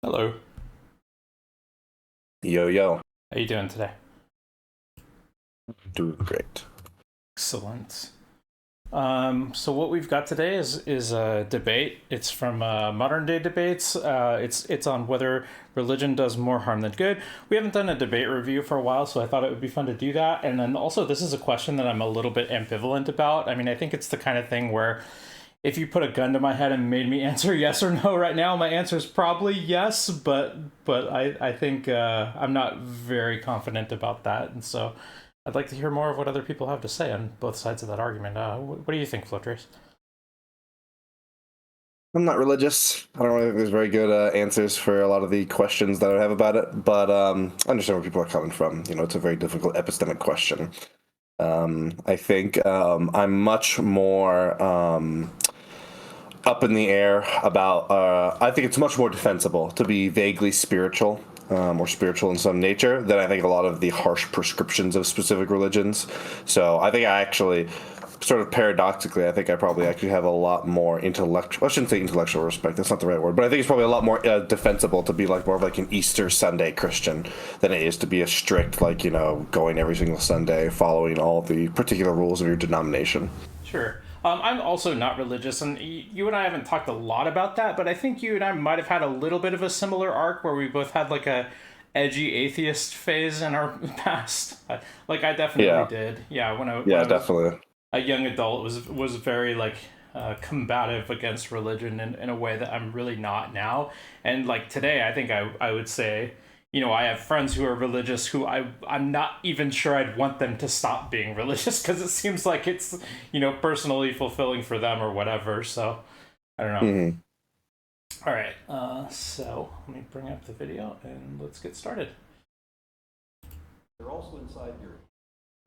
Hello. Yo, yo. How you doing today? Doing great. Excellent. So what we've got today is a debate. It's from Modern Day Debates. It's on whether religion does more harm than good. We haven't done a debate review for a while, so I thought it would be fun to do that. And then also, this is a question that I'm a little bit ambivalent about. I mean, I think it's the kind of thing where if you put a gun to my head and made me answer yes or no right now, my answer is probably yes. But I think I'm not very confident about that, and so I'd like to hear more of what other people have to say on both sides of that argument. What do you think, Flowtrace? I'm not religious. I don't really think there's very good answers for a lot of the questions that I have about it, but I understand where people are coming from. You know, it's a very difficult epistemic question. I think I'm much more up in the air about, I think it's much more defensible to be vaguely spiritual or spiritual in some nature than I think a lot of the harsh prescriptions of specific religions. So I think I actually, sort of paradoxically, I think I probably actually have a lot more intellectual, I shouldn't say intellectual respect, that's not the right word, but I think it's probably a lot more defensible to be like more of like an Easter Sunday Christian than it is to be a strict, like, you know, going every single Sunday, following all the particular rules of your denomination. Sure. I'm also not religious, and you and I haven't talked a lot about that, but I think you and I might have had a little bit of a similar arc where we both had like a edgy atheist phase in our past. Like I definitely did. Yeah, when I was definitely a young adult, was very like combative against religion in a way that I'm really not now. And like today, I think I would say, you know, I have friends who are religious who I'm not even sure I'd want them to stop being religious because it seems like it's, you know, personally fulfilling for them or whatever. So I don't know. Mm-hmm. All right. So let me bring up the video and let's get started. They're also inside your...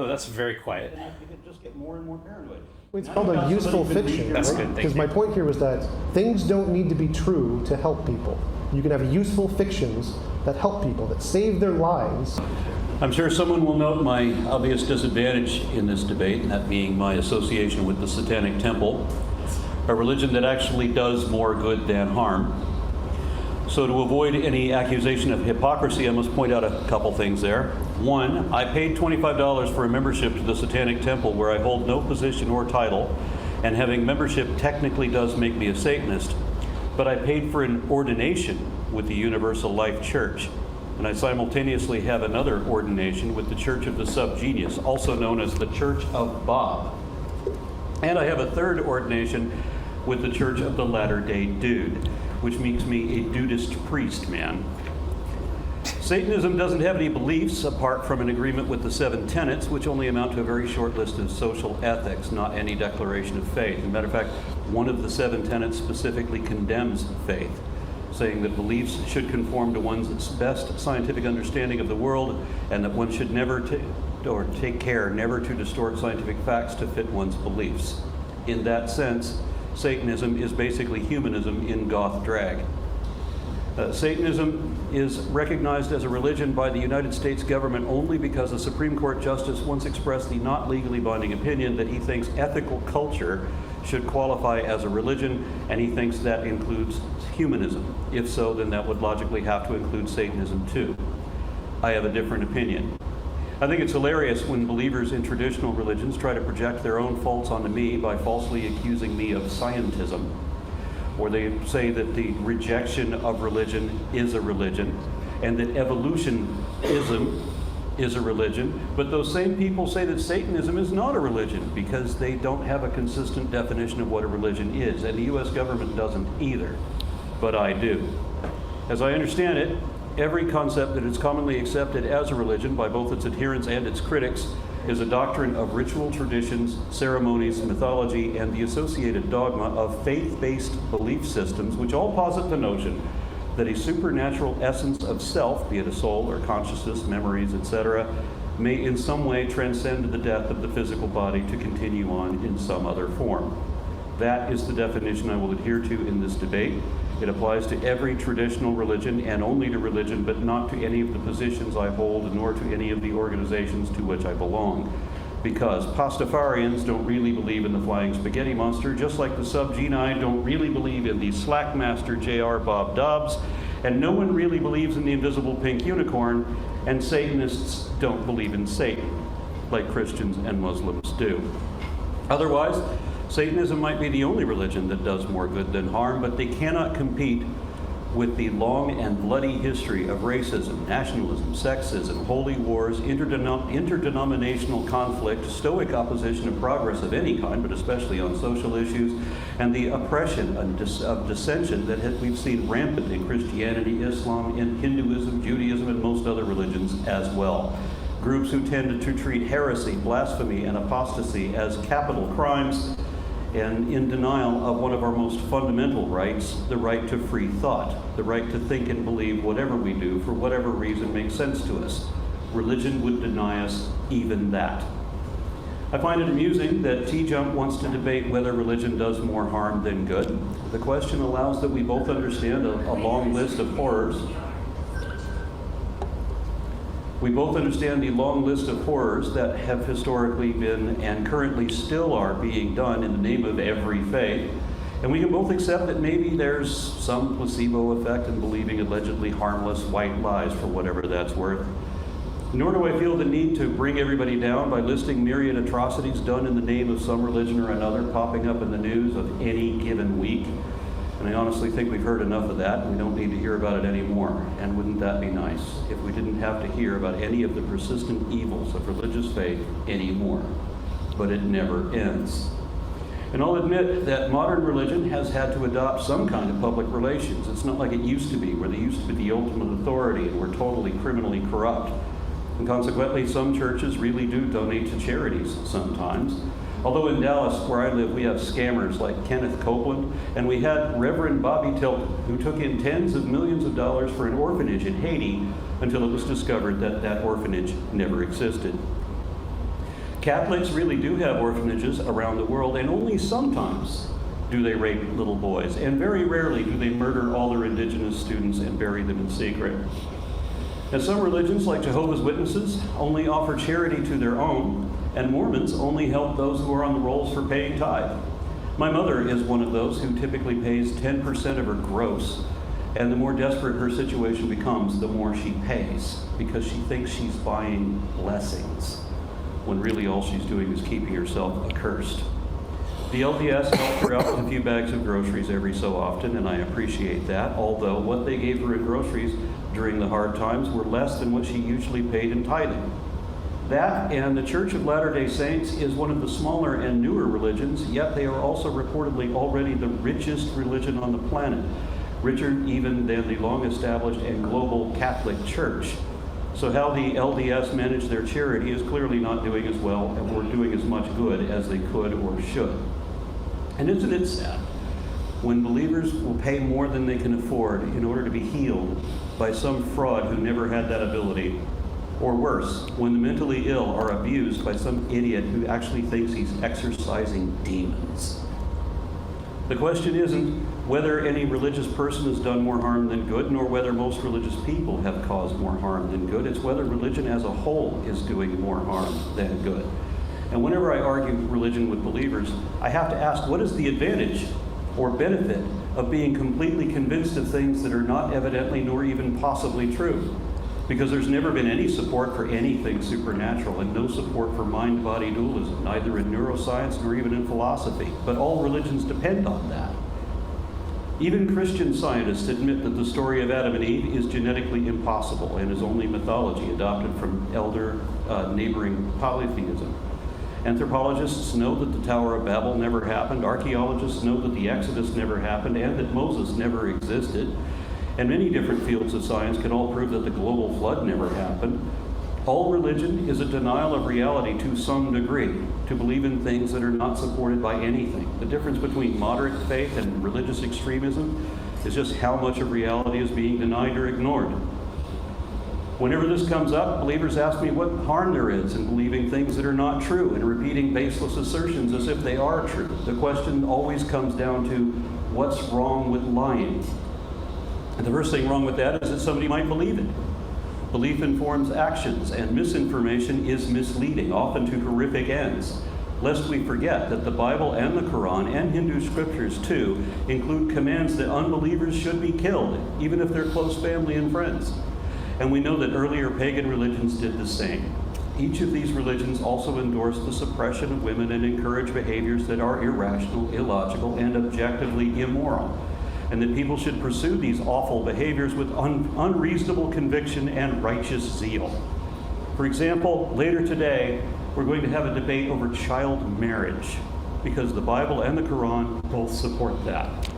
Oh, that's very quiet. You can just get more and more paranoid. It's called a useful fiction, That's right? good, Because my point here was that things don't need to be true to help people. You can have useful fictions that help people, that save their lives. I'm sure someone will note my obvious disadvantage in this debate, and that being my association with the Satanic Temple, a religion that actually does more good than harm. So to avoid any accusation of hypocrisy, I must point out a couple things there. One, I paid $25 for a membership to the Satanic Temple where I hold no position or title, and having membership technically does make me a Satanist, but I paid for an ordination with the Universal Life Church, and I simultaneously have another ordination with the Church of the Subgenius, also known as the Church of Bob. And I have a third ordination with the Church of the Latter-day Dude, which makes me a dudist priest, man. Satanism doesn't have any beliefs apart from an agreement with the 7 tenets, which only amount to a very short list of social ethics, not any declaration of faith. As a matter of fact, one of the 7 tenets specifically condemns faith, saying that beliefs should conform to one's best scientific understanding of the world, and that one should never take care never to distort scientific facts to fit one's beliefs. In that sense, Satanism is basically humanism in goth drag. Satanism is recognized as a religion by the United States government only because a Supreme Court justice once expressed the not legally binding opinion that he thinks ethical culture should qualify as a religion, and he thinks that includes humanism. If so, then that would logically have to include Satanism too. I have a different opinion. I think it's hilarious when believers in traditional religions try to project their own faults onto me by falsely accusing me of scientism. Or they say that the rejection of religion is a religion, and that evolutionism is a religion, but those same people say that Satanism is not a religion because they don't have a consistent definition of what a religion is, and the US government doesn't either, but I do. As I understand it, every concept that is commonly accepted as a religion by both its adherents and its critics is a doctrine of ritual traditions, ceremonies, mythology, and the associated dogma of faith-based belief systems, which all posit the notion that a supernatural essence of self, be it a soul or consciousness, memories, etc., may in some way transcend the death of the physical body to continue on in some other form. That is the definition I will adhere to in this debate. It applies to every traditional religion and only to religion, but not to any of the positions I hold, nor to any of the organizations to which I belong. Because Pastafarians don't really believe in the flying spaghetti monster, just like the subgenii don't really believe in the slackmaster J.R. Bob Dobbs, And no one really believes in the invisible pink unicorn, and Satanists don't believe in Satan, like Christians and Muslims do. Otherwise, Satanism might be the only religion that does more good than harm, but they cannot compete with the long and bloody history of racism, nationalism, sexism, holy wars, interdenominational conflict, stoic opposition of progress of any kind, but especially on social issues, and the oppression of dissension that we've seen rampant in Christianity, Islam, in Hinduism, Judaism, and most other religions as well. Groups who tended to treat heresy, blasphemy, and apostasy as capital crimes, and in denial of one of our most fundamental rights, the right to free thought, the right to think and believe whatever we do for whatever reason makes sense to us. Religion would deny us even that. I find it amusing that TJump wants to debate whether religion does more harm than good. The question allows that we both understand a long list of horrors. We both understand the long list of horrors that have historically been and currently still are being done in the name of every faith. And we can both accept that maybe there's some placebo effect in believing allegedly harmless white lies for whatever that's worth. Nor do I feel the need to bring everybody down by listing myriad atrocities done in the name of some religion or another popping up in the news of any given week. And I honestly think we've heard enough of that, and we don't need to hear about it anymore. And wouldn't that be nice if we didn't have to hear about any of the persistent evils of religious faith anymore? But it never ends. And I'll admit that modern religion has had to adopt some kind of public relations. It's not like it used to be, where they used to be the ultimate authority and were totally criminally corrupt. And consequently, some churches really do donate to charities sometimes. Although in Dallas, where I live, we have scammers like Kenneth Copeland, and we had Reverend Bobby Tilton, who took in tens of millions of dollars for an orphanage in Haiti until it was discovered that that orphanage never existed. Catholics really do have orphanages around the world, and only sometimes do they rape little boys, and very rarely do they murder all their indigenous students and bury them in secret. And some religions, like Jehovah's Witnesses, only offer charity to their own, and Mormons only help those who are on the rolls for paying tithe. My mother is one of those who typically pays 10% of her gross, and the more desperate her situation becomes, the more she pays, because she thinks she's buying blessings, when really all she's doing is keeping herself accursed. The LDS helped her out with a few bags of groceries every so often, and I appreciate that, although what they gave her in groceries during the hard times were less than what she usually paid in tithing. That and the Church of Latter-day Saints is one of the smaller and newer religions, yet they are also reportedly already the richest religion on the planet, richer even than the long-established and global Catholic Church. So how the LDS manage their charity is clearly not doing as well or doing as much good as they could or should. And isn't it sad when believers will pay more than they can afford in order to be healed by some fraud who never had that ability? Or worse, when the mentally ill are abused by some idiot who actually thinks he's exorcising demons. The question isn't whether any religious person has done more harm than good, nor whether most religious people have caused more harm than good. It's whether religion as a whole is doing more harm than good. And whenever I argue religion with believers, I have to ask, what is the advantage or benefit of being completely convinced of things that are not evidently nor even possibly true? Because there's never been any support for anything supernatural and no support for mind-body dualism, neither in neuroscience nor even in philosophy. But all religions depend on that. Even Christian scientists admit that the story of Adam and Eve is genetically impossible and is only mythology adopted from neighboring polytheism. Anthropologists know that the Tower of Babel never happened. Archaeologists know that the Exodus never happened and that Moses never existed. And many different fields of science can all prove that the global flood never happened. All religion is a denial of reality to some degree, to believe in things that are not supported by anything. The difference between moderate faith and religious extremism is just how much of reality is being denied or ignored. Whenever this comes up, believers ask me what harm there is in believing things that are not true and repeating baseless assertions as if they are true. The question always comes down to what's wrong with lying? And the first thing wrong with that is that somebody might believe it. Belief informs actions, and misinformation is misleading, often to horrific ends. lest we forget that the Bible and the Quran and Hindu scriptures too include commands that unbelievers should be killed, even if they're close family and friends. And we know that earlier pagan religions did the same. Each of these religions also endorsed the suppression of women and encourage behaviors that are irrational, illogical, and objectively immoral, and that people should pursue these awful behaviors with unreasonable conviction and righteous zeal. For example, later today, we're going to have a debate over child marriage, because the Bible and the Quran both support that.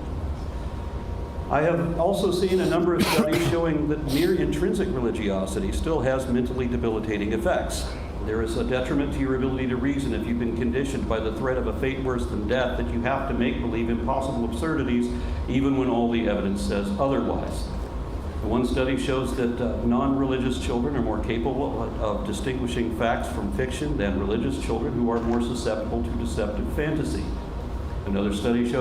I have also seen a number of studies showing that mere intrinsic religiosity still has mentally debilitating effects. There is a detriment to your ability to reason if you've been conditioned by the threat of a fate worse than death that you have to make believe impossible absurdities even when all the evidence says otherwise. One study shows that non-religious children are more capable of distinguishing facts from fiction than religious children who are more susceptible to deceptive fantasy. Another study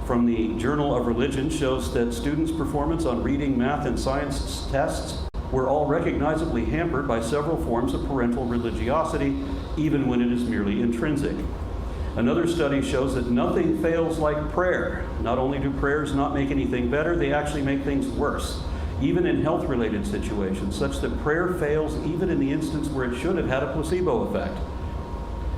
from the Journal of Religion shows that students' performance on reading, math, and science tests were all recognizably hampered by several forms of parental religiosity, even when it is merely intrinsic. Another study shows that nothing fails like prayer. Not only do prayers not make anything better, they actually make things worse, even in health-related situations, such that prayer fails even in the instance where it should have had a placebo effect.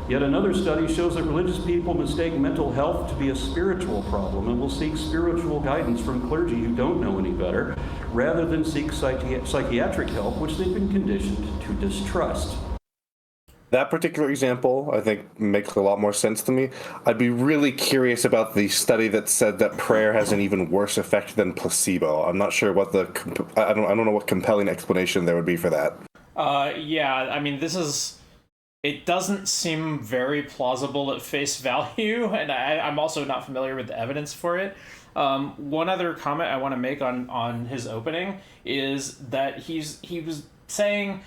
Yet another study shows that religious people mistake mental health to be a spiritual problem and will seek spiritual guidance from clergy who don't know any better, rather than seek psychiatric help, which they've been conditioned to distrust. That particular example, I think, makes a lot more sense to me. I'd be really curious about the study that said that prayer has an even worse effect than placebo. I'm not sure what I don't know what compelling explanation there would be for that. Yeah, I mean, it doesn't seem very plausible at face value, and I'm also not familiar with the evidence for it. One other comment I want to make on his opening is that he was saying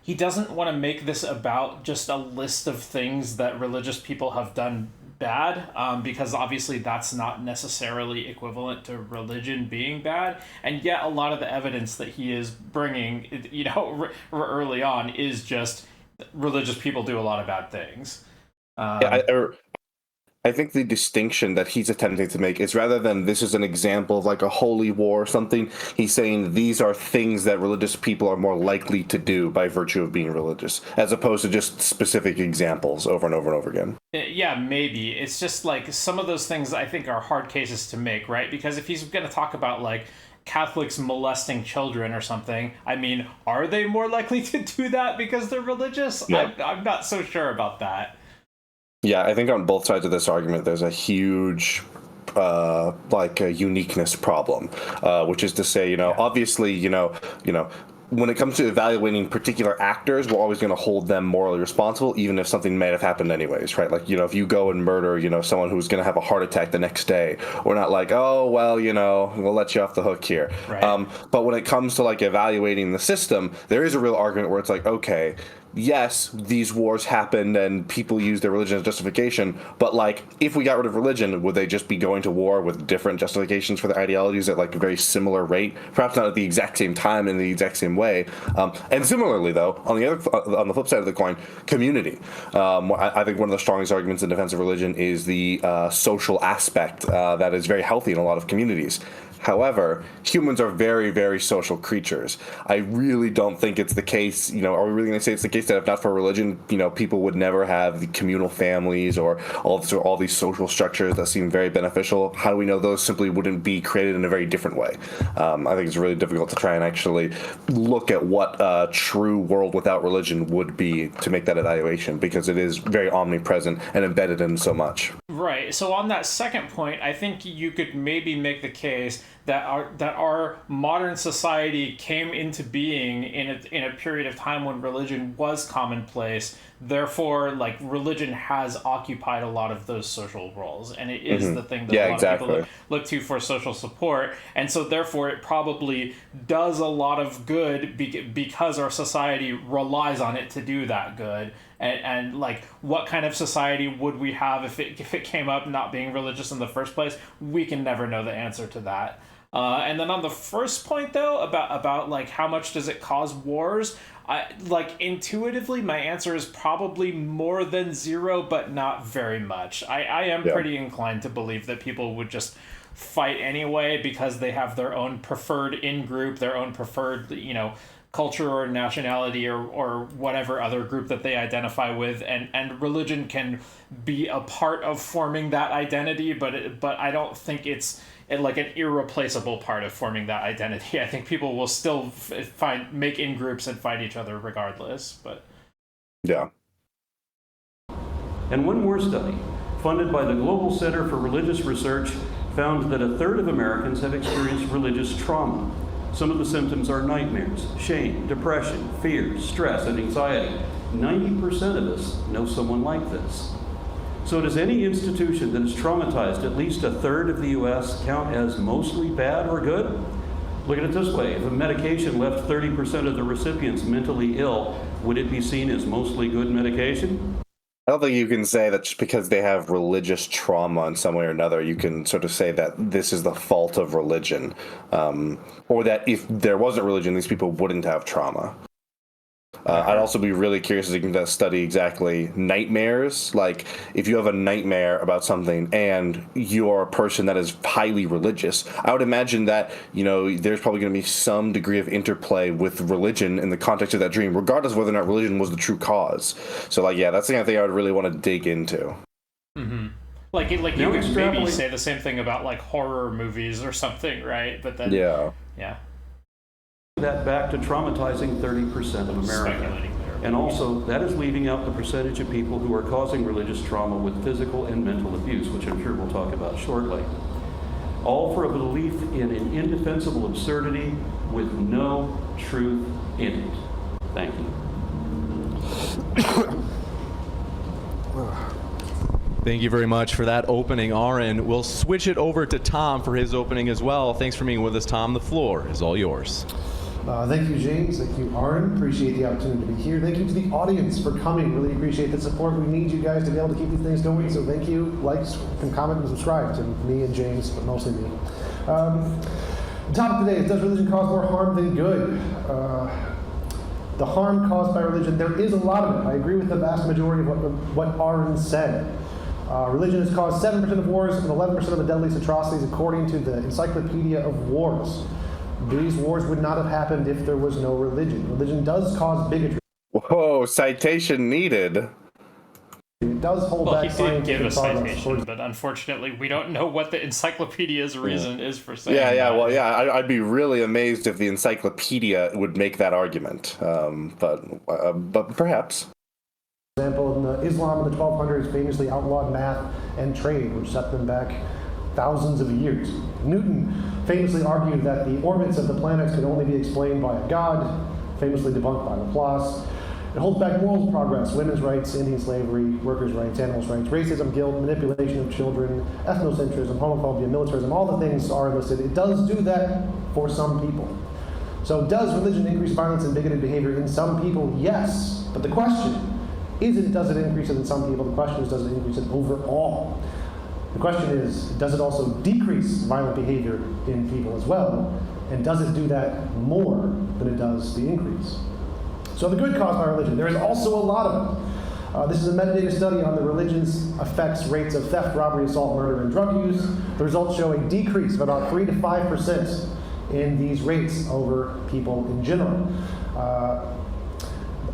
he doesn't want to make this about just a list of things that religious people have done bad, because obviously that's not necessarily equivalent to religion being bad, and yet a lot of the evidence that he is bringing, early on is just religious people do a lot of bad things. I think the distinction that he's attempting to make is, rather than this is an example of like a holy war or something, he's saying these are things that religious people are more likely to do by virtue of being religious, as opposed to just specific examples over and over and over again. Yeah, maybe. It's just like some of those things I think are hard cases to make, right? Because if he's going to talk about like Catholics molesting children or something, I mean, are they more likely to do that because they're religious? Yeah. I'm not so sure about that. Yeah, I think on both sides of this argument, there's a huge a uniqueness problem, which is to say, obviously, when it comes to evaluating particular actors, we're always going to hold them morally responsible, even if something may have happened anyways, right? Like, if you go and murder, someone who's going to have a heart attack the next day, we're not like, oh, well, we'll let you off the hook here. Right. But when it comes to like evaluating the system, there is a real argument where it's like, okay, yes, these wars happened and people use their religion as justification, but like, if we got rid of religion, would they just be going to war with different justifications for their ideologies at like a very similar rate? Perhaps not at the exact same time in the exact same way. And similarly, though, on the flip side of the coin, community. I think one of the strongest arguments in defense of religion is the social aspect that is very healthy in a lot of communities. However, humans are very, very social creatures. I really don't think it's the case, are we really going to say it's the case that if not for religion, people would never have the communal families or all these social structures that seem very beneficial? How do we know those simply wouldn't be created in a very different way? I think it's really difficult to try and actually look at what a true world without religion would be to make that evaluation, because it is very omnipresent and embedded in so much. Right. So on that second point, I think you could maybe make the case that our modern society came into being in a period of time when religion was commonplace. People occupied a lot of those social roles, and it is the thing that a lot of people look to for social support. And so therefore it probably does a lot of good because our society relies on it to do that good. And like, what kind of society would we have if it came up not being religious in the first place? We can never know the answer to that. And then on the first point, though, about like how much does it cause wars, intuitively, my answer is probably more than zero, but not very much. I am pretty inclined to believe that people would just fight anyway because they have their own preferred in-group, their own preferred, culture or nationality or whatever other group that they identify with, and religion can be a part of forming that identity, but I don't think it's like an irreplaceable part of forming that identity. I think people will still make in groups and fight each other regardless. But yeah. And one more study, funded by the Global Center for Religious Research, found that a third of Americans have experienced religious trauma. Some of the symptoms are nightmares, shame, depression, fear, stress, and anxiety. 90% of us know someone like this. So does any institution that has traumatized at least a third of the U.S. count as mostly bad or good? Look at it this way. If a medication left 30% of the recipients mentally ill, would it be seen as mostly good medication? I don't think you can say that just because they have religious trauma in some way or another, you can sort of say that this is the fault of religion, or that if there wasn't religion, these people wouldn't have trauma. I'd also be really curious if you can study exactly nightmares. Like, if you have a nightmare about something and you're a person that is highly religious, I would imagine that, there's probably going to be some degree of interplay with religion in the context of that dream, regardless of whether or not religion was the true cause. So, that's the kind of thing I would really want to dig into. Mm-hmm. Like you could maybe say the same thing about, like, horror movies or something, right? But then... Yeah. That back to traumatizing 30% of America. And also, that is leaving out the percentage of people who are causing religious trauma with physical and mental abuse, which I'm sure we'll talk about shortly. All for a belief in an indefensible absurdity with no truth in it. Thank you. Thank you very much for that opening, Aaron. We'll switch it over to Tom for his opening as well. Thanks for being with us, Tom. The floor is all yours. Thank you, James. Thank you, Aaron. Appreciate the opportunity to be here. Thank you to the audience for coming. Really appreciate the support. We need you guys to be able to keep these things going. So thank you. Like, and comment, and subscribe to me and James, but mostly me. The topic today is, does religion cause more harm than good? The harm caused by religion, there is a lot of it. I agree with the vast majority of what Aaron said. Religion has caused 7% of wars and 11% of the deadliest atrocities, according to the Encyclopedia of Wars. These wars would not have happened if there was no religion. Religion does cause bigotry. Whoa, citation needed. It does hold back he did give a progress. citation, but unfortunately we don't know what the encyclopedia's reason is for saying that. I'd be really amazed if the encyclopedia would make that argument, but perhaps. For example, in Islam in the 1200s famously outlawed math and trade, which set them back thousands of years. Newton famously argued that the orbits of the planets could only be explained by a god, famously debunked by Laplace. It holds back moral progress, women's rights, Indian slavery, workers' rights, animals' rights, racism, guilt, manipulation of children, ethnocentrism, homophobia, militarism, all the things are listed. It does do that for some people. So does religion increase violence and bigoted behavior in some people? Yes. But the question isn't does it increase it in some people, the question is does it increase it overall? The question is, does it also decrease violent behavior in people as well? And does it do that more than it does the increase? So the good caused by religion, there is also a lot of it. This is a metadata study on the religion's effects rates of theft, robbery, assault, murder, and drug use. The results show a decrease of about 3 to 5% in these rates over people in general.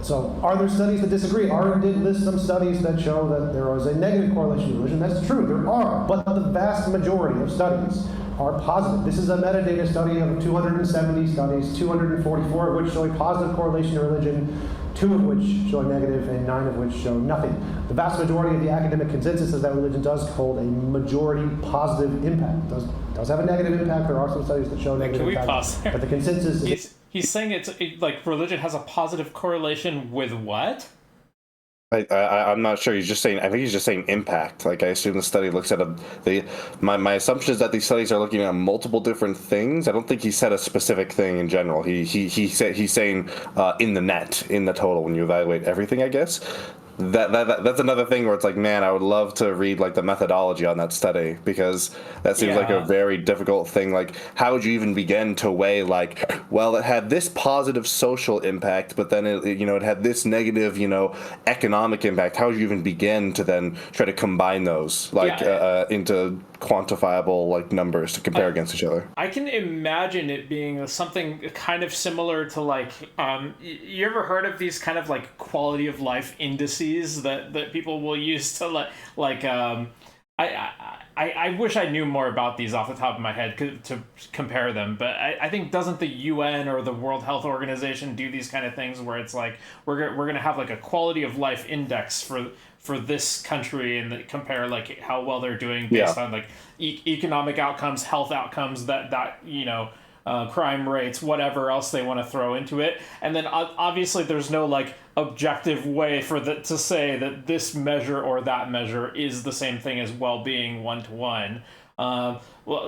So are there studies that disagree? Aaron did list some studies that show that there is a negative correlation to religion. That's true, there are, but the vast majority of studies are positive. This is a metadata study of 270 studies, 244 of which show a positive correlation to religion, 2 of which show a negative, and 9 of which show nothing. The vast majority of the academic consensus is that religion does hold a majority positive impact. It does have a negative impact. There are some studies that show negative impact. Can we pause there? But the consensus is... He's saying like religion has a positive correlation with what? I'm not sure. He's just saying. I think he's just saying impact. Like, I assume the study looks at my assumption is that these studies are looking at multiple different things. I don't think he said a specific thing in general. He said he's saying in the net, in the total, when you evaluate everything, I guess. that's another thing where it's like, man, I would love to read like the methodology on that study, because that seems like a very difficult thing. Like, how would you even begin to weigh like, well, it had this positive social impact, but then it had this negative economic impact. How would you even begin to then try to combine those into quantifiable like numbers to compare against each other? I can imagine it being something kind of similar to like, you ever heard of these kind of like quality of life indices that people will use to I wish I knew more about these off the top of my head to compare them, but I think, doesn't the UN or the World Health Organization do these kind of things where it's like we're gonna have like a quality of life index for this country, and compare like how well they're doing based on like economic outcomes, health outcomes, that crime rates, whatever else they want to throw into it. And then obviously there's no like objective way to say that this measure or that measure is the same thing as well-being one-to-one. Well,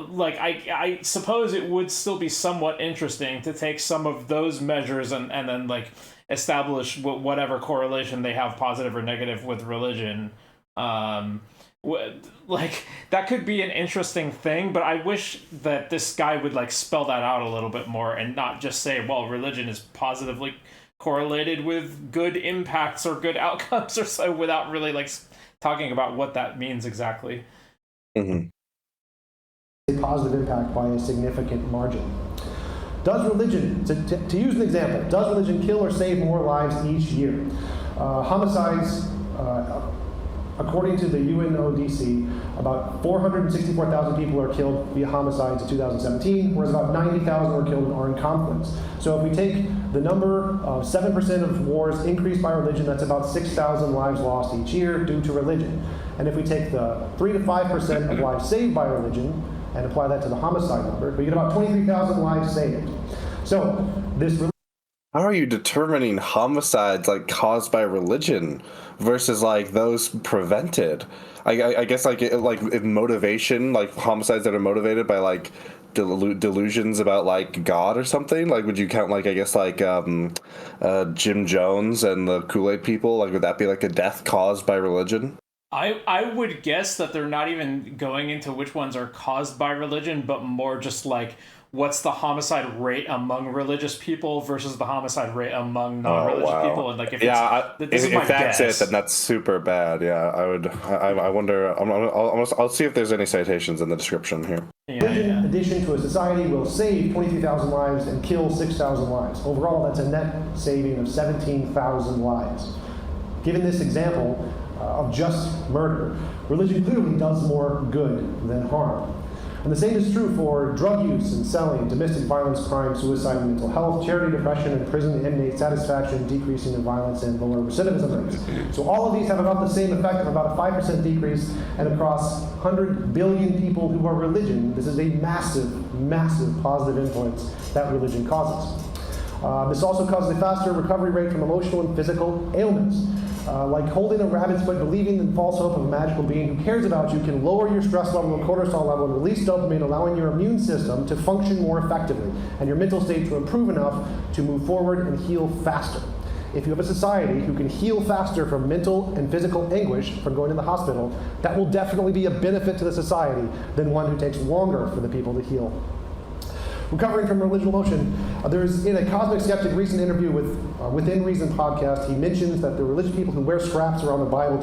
like I suppose it would still be somewhat interesting to take some of those measures and then like establish whatever correlation they have, positive or negative, with religion. Like, that could be an interesting thing, but I wish that this guy would like spell that out a little bit more and not just say, well, religion is positively correlated with good impacts or good outcomes or so, without really like talking about what that means exactly. A positive impact by a significant margin. Does religion, to use an example, does religion kill or save more lives each year? Homicides, according to the UNODC, about 464,000 people are killed via homicides in 2017, whereas about 90,000 were killed in armed conflicts. So if we take the number of 7% of wars increased by religion, that's about 6,000 lives lost each year due to religion. And if we take the 3 to 5% of lives saved by religion and apply that to the homicide number, we get about 23,000 lives saved. So this. How are you determining homicides like caused by religion versus like those prevented? I guess like motivation, like homicides that are motivated by like delusions about like God or something. Like, would you count like, I guess like Jim Jones and the Kool-Aid people? Like, would that be like a death caused by religion? I would guess that they're not even going into which ones are caused by religion, but more just like, what's the homicide rate among religious people versus the homicide rate among non-religious people? And like, if that's it, then that's super bad. Yeah, I wonder. I'll see if there's any citations in the description here. Religion, in addition to a society, will save 23,000 lives and kill 6,000 lives. Overall, that's a net saving of 17,000 lives. Given this example of just murder, religion clearly does more good than harm. And the same is true for drug use and selling, domestic violence, crime, suicide, and mental health, charity, depression, and prison inmate satisfaction, decreasing in violence, and lower recidivism rates. So all of these have about the same effect of about a 5% decrease, and across 100 billion people who are religion, this is a massive, massive positive influence that religion causes. This also causes a faster recovery rate from emotional and physical ailments. Like holding a rabbit's foot, believing in false hope of a magical being who cares about you can lower your stress level and cortisol level and release dopamine, allowing your immune system to function more effectively and your mental state to improve enough to move forward and heal faster. If you have a society who can heal faster from mental and physical anguish from going to the hospital, that will definitely be a benefit to the society than one who takes longer for the people to heal. Recovering from religious emotion, there's in a Cosmic Skeptic recent interview with Within Reason podcast, he mentions that the religious people who wear straps around the Bible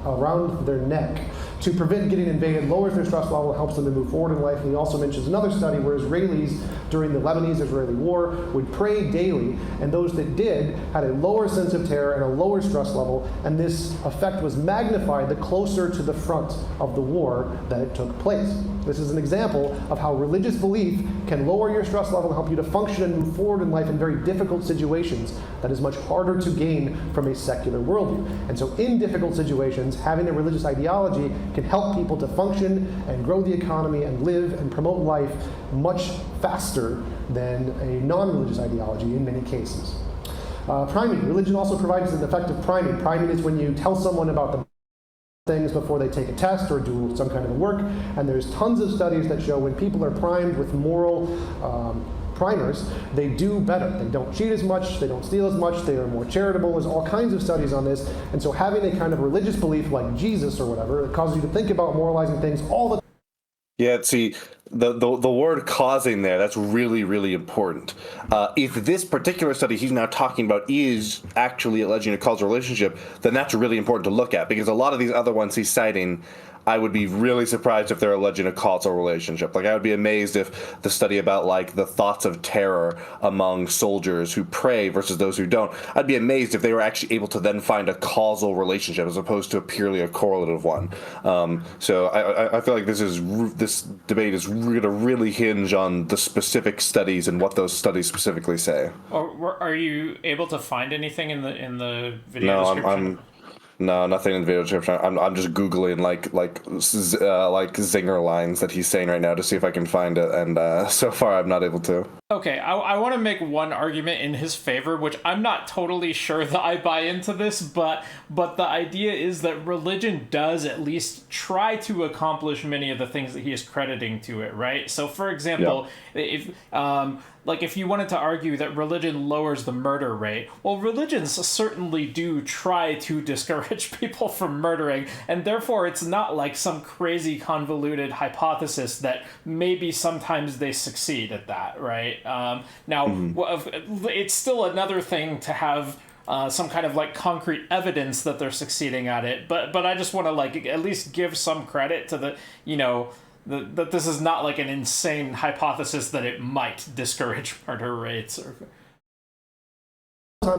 around their neck to prevent getting invaded lowers their stress level, helps them to move forward in life. And he also mentions another study where Israelis during the Lebanese-Israeli war would pray daily, and those that did had a lower sense of terror and a lower stress level, and this effect was magnified the closer to the front of the war that it took place. This is an example of how religious belief can lower your stress level and help you to function and move forward in life in very difficult situations that is much harder to gain from a secular worldview. And so in difficult situations, having a religious ideology can help people to function and grow the economy and live and promote life much faster than a non-religious ideology in many cases. Priming. Religion also provides an effective priming. Priming is when you tell someone about the things before they take a test or do some kind of work, and there's tons of studies that show when people are primed with moral primers, they do better. They don't cheat as much, they don't steal as much, they are more charitable. There's all kinds of studies on this. And so having a kind of religious belief like Jesus or whatever, it causes you to think about moralizing things all the time. Yeah, see, the word causing there, that's really, really important. If this particular study he's now talking about is actually alleging a causal relationship, then that's really important to look at, because a lot of these other ones he's citing, I would be really surprised if they're alleging a causal relationship. Like, I would be amazed if the study about, like, the thoughts of terror among soldiers who pray versus those who don't, I'd be amazed if they were actually able to then find a causal relationship as opposed to purely a correlative one. So I feel like this debate is going to really hinge on the specific studies and what those studies specifically say. Or are you able to find anything in the video No, description? No, nothing in the video description. I'm just googling like zinger lines that he's saying right now to see if I can find it, and so far I'm not able to. Okay, I want to make one argument in his favor, which I'm not totally sure that I buy into this, but the idea is that religion does at least try to accomplish many of the things that he is crediting to it, right? So, for example, if you wanted to argue that religion lowers the murder rate, well, religions certainly do try to discourage people from murdering, and therefore it's not like some crazy convoluted hypothesis that maybe sometimes they succeed at that, right? It's still another thing to have some kind of like concrete evidence that they're succeeding at it, but I just want to like at least give some credit to that this is not like an insane hypothesis that it might discourage murder rates.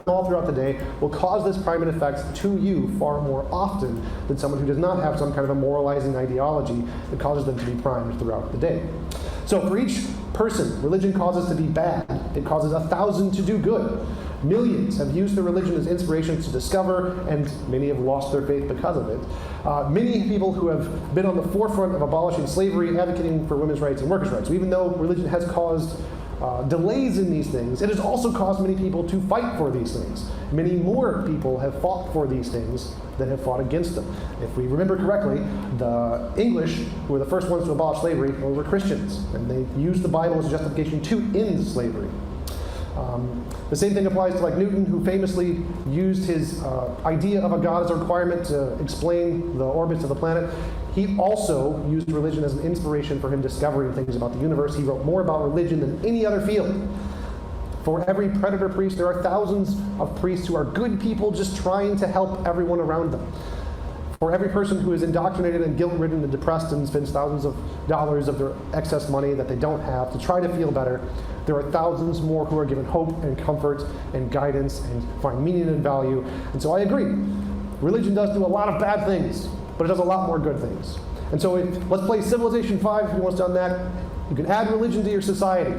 All throughout the day will cause this priming effect to you far more often than someone who does not have some kind of a moralizing ideology that causes them to be primed throughout the day. So for each person religion causes to be bad, it causes 1,000 to do good. Millions have used their religion as inspiration to discover, and many have lost their faith because of it. Many people who have been on the forefront of abolishing slavery, advocating for women's rights and workers' rights. So even though religion has caused delays in these things, it has also caused many people to fight for these things. Many more people have fought for these things than have fought against them. If we remember correctly, the English, who were the first ones to abolish slavery, were Christians, and they used the Bible as a justification to end slavery. The same thing applies to like Newton, who famously used his idea of a god as a requirement to explain the orbits of the planet. He also used religion as an inspiration for him discovering things about the universe. He wrote more about religion than any other field. For every predator priest, there are thousands of priests who are good people just trying to help everyone around them. For every person who is indoctrinated and guilt-ridden and depressed and spends thousands of dollars of their excess money that they don't have to try to feel better, there are thousands more who are given hope and comfort and guidance and find meaning and value. And so I agree. Religion does do a lot of bad things, but it does a lot more good things. And so let's play Civilization 5 if anyone's done that. You can add religion to your society.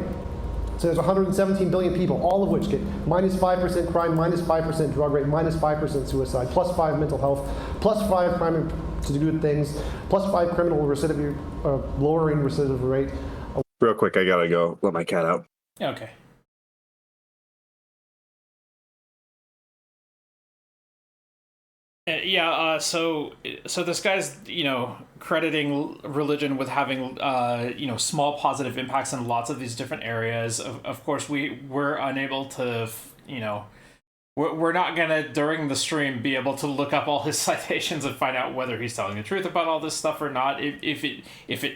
So there's 117 billion people, all of which get minus 5% crime, minus 5% drug rate, minus 5% suicide, plus 5 mental health, plus 5 crime to do good things, plus 5 criminal recidivism, lowering recidivism rate. Real quick, I gotta go let my cat out. Okay. So this guy's, crediting religion with having, small positive impacts in lots of these different areas. Of course, we're unable to, we're not going to, during the stream, be able to look up all his citations and find out whether he's telling the truth about all this stuff or not. If it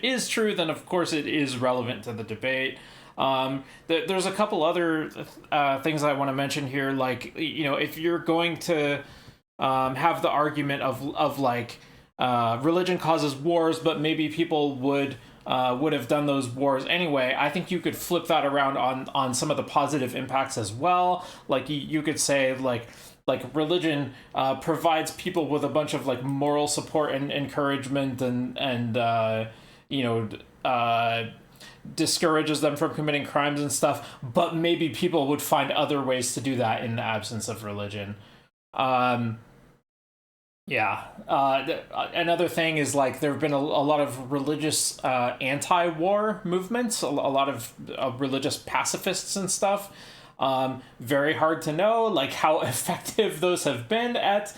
is true, then of course it is relevant to the debate. There's a couple other things I want to mention here, like, if you're going to have the argument of like religion causes wars, but maybe people would have done those wars anyway. I think you could flip that around on some of the positive impacts as well. Like you could say like religion provides people with a bunch of like moral support and encouragement and discourages them from committing crimes and stuff, but maybe people would find other ways to do that in the absence of religion. Another thing is like there have been a lot of religious anti-war movements, a lot of religious pacifists and stuff. Very hard to know like how effective those have been at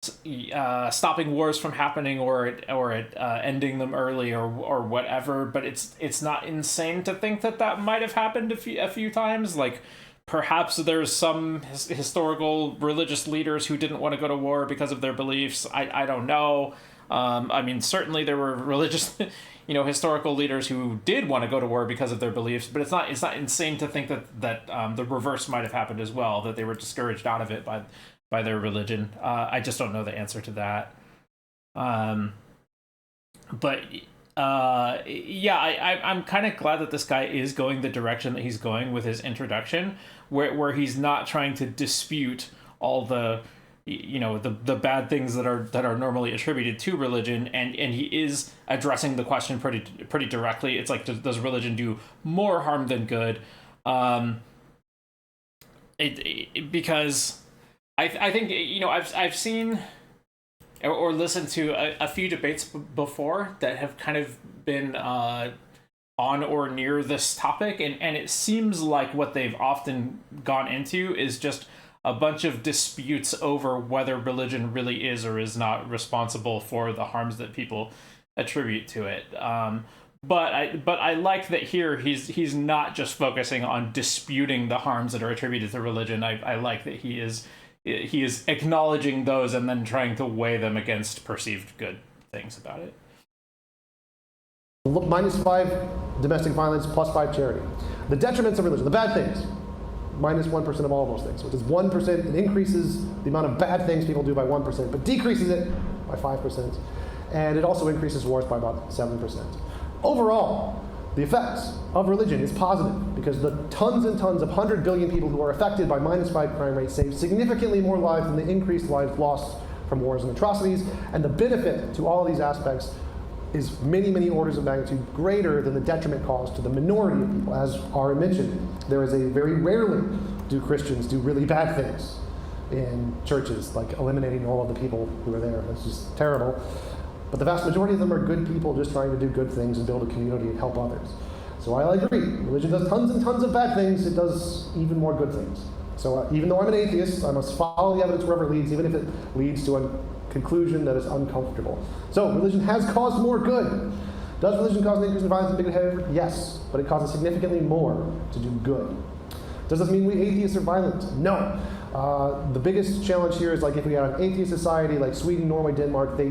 stopping wars from happening or ending them early or whatever. But it's not insane to think that might have happened a few times. Like perhaps there's some historical religious leaders who didn't want to go to war because of their beliefs. I don't know. I mean, certainly there were religious, historical leaders who did want to go to war because of their beliefs, but it's not insane to think that the reverse might have happened as well, that they were discouraged out of it by their religion. I just don't know the answer to that. I'm kind of glad that this guy is going the direction that he's going with his introduction, where he's not trying to dispute all the the bad things that are normally attributed to religion, and he is addressing the question pretty directly. It's like, does religion do more harm than good? Because I think I've seen or listened to a few debates before that have kind of been on or near this topic, and it seems like what they've often gone into is just a bunch of disputes over whether religion really is or is not responsible for the harms that people attribute to it. But I like that here he's not just focusing on disputing the harms that are attributed to religion. I like that he is acknowledging those and then trying to weigh them against perceived good things about it. -5 domestic violence, +5 charity. The detriments of religion, the bad things, -1% of all of those things, which is 1%. It increases the amount of bad things people do by 1%, but decreases it by 5%. And it also increases wars by about 7%. Overall, the effects of religion is positive because the tons and tons of 100 billion people who are affected by -5 crime rate save significantly more lives than the increased lives lost from wars and atrocities. And the benefit to all of these aspects is many, many orders of magnitude greater than the detriment caused to the minority of people. As Aaron mentioned, there is very rarely do Christians do really bad things in churches, like eliminating all of the people who are there. That's just terrible. But the vast majority of them are good people just trying to do good things and build a community and help others. So I agree. Religion does tons and tons of bad things. It does even more good things. So even though I'm an atheist, I must follow the evidence wherever it leads, even if it leads to a conclusion that is uncomfortable. So religion has caused more good. Does religion cause an increase in violence and bigotry? Yes, but it causes significantly more to do good. Does this mean we atheists are violent? No. The biggest challenge here is, like, if we had an atheist society like Sweden, Norway, Denmark, they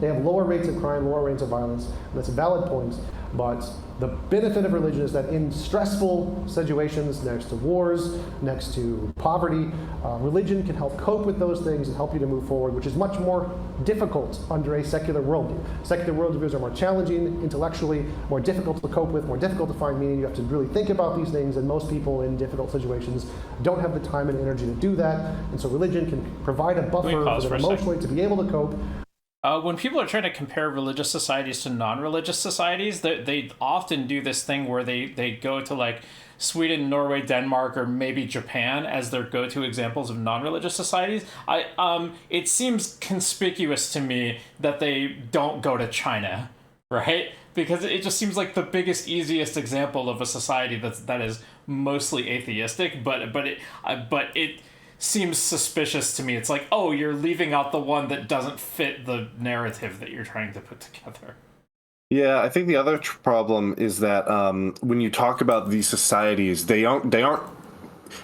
have lower rates of crime, lower rates of violence, and that's a valid point. But the benefit of religion is that in stressful situations, next to wars, next to poverty, religion can help cope with those things and help you to move forward, which is much more difficult under a secular worldview. Secular worldviews are more challenging intellectually, more difficult to cope with, more difficult to find meaning. You have to really think about these things, and most people in difficult situations don't have the time and energy to do that. And so religion can provide a buffer for them emotionally to be able to cope. When people are trying to compare religious societies to non-religious societies, they often do this thing where they go to like Sweden, Norway, Denmark, or maybe Japan as their go-to examples of non-religious societies. It seems conspicuous to me that they don't go to China, right? Because it just seems like the biggest, easiest example of a society that is mostly atheistic, but it seems suspicious to me. It's like, oh, you're leaving out the one that doesn't fit the narrative that you're trying to put together. Yeah, I think the other problem is that when you talk about these societies, they aren't.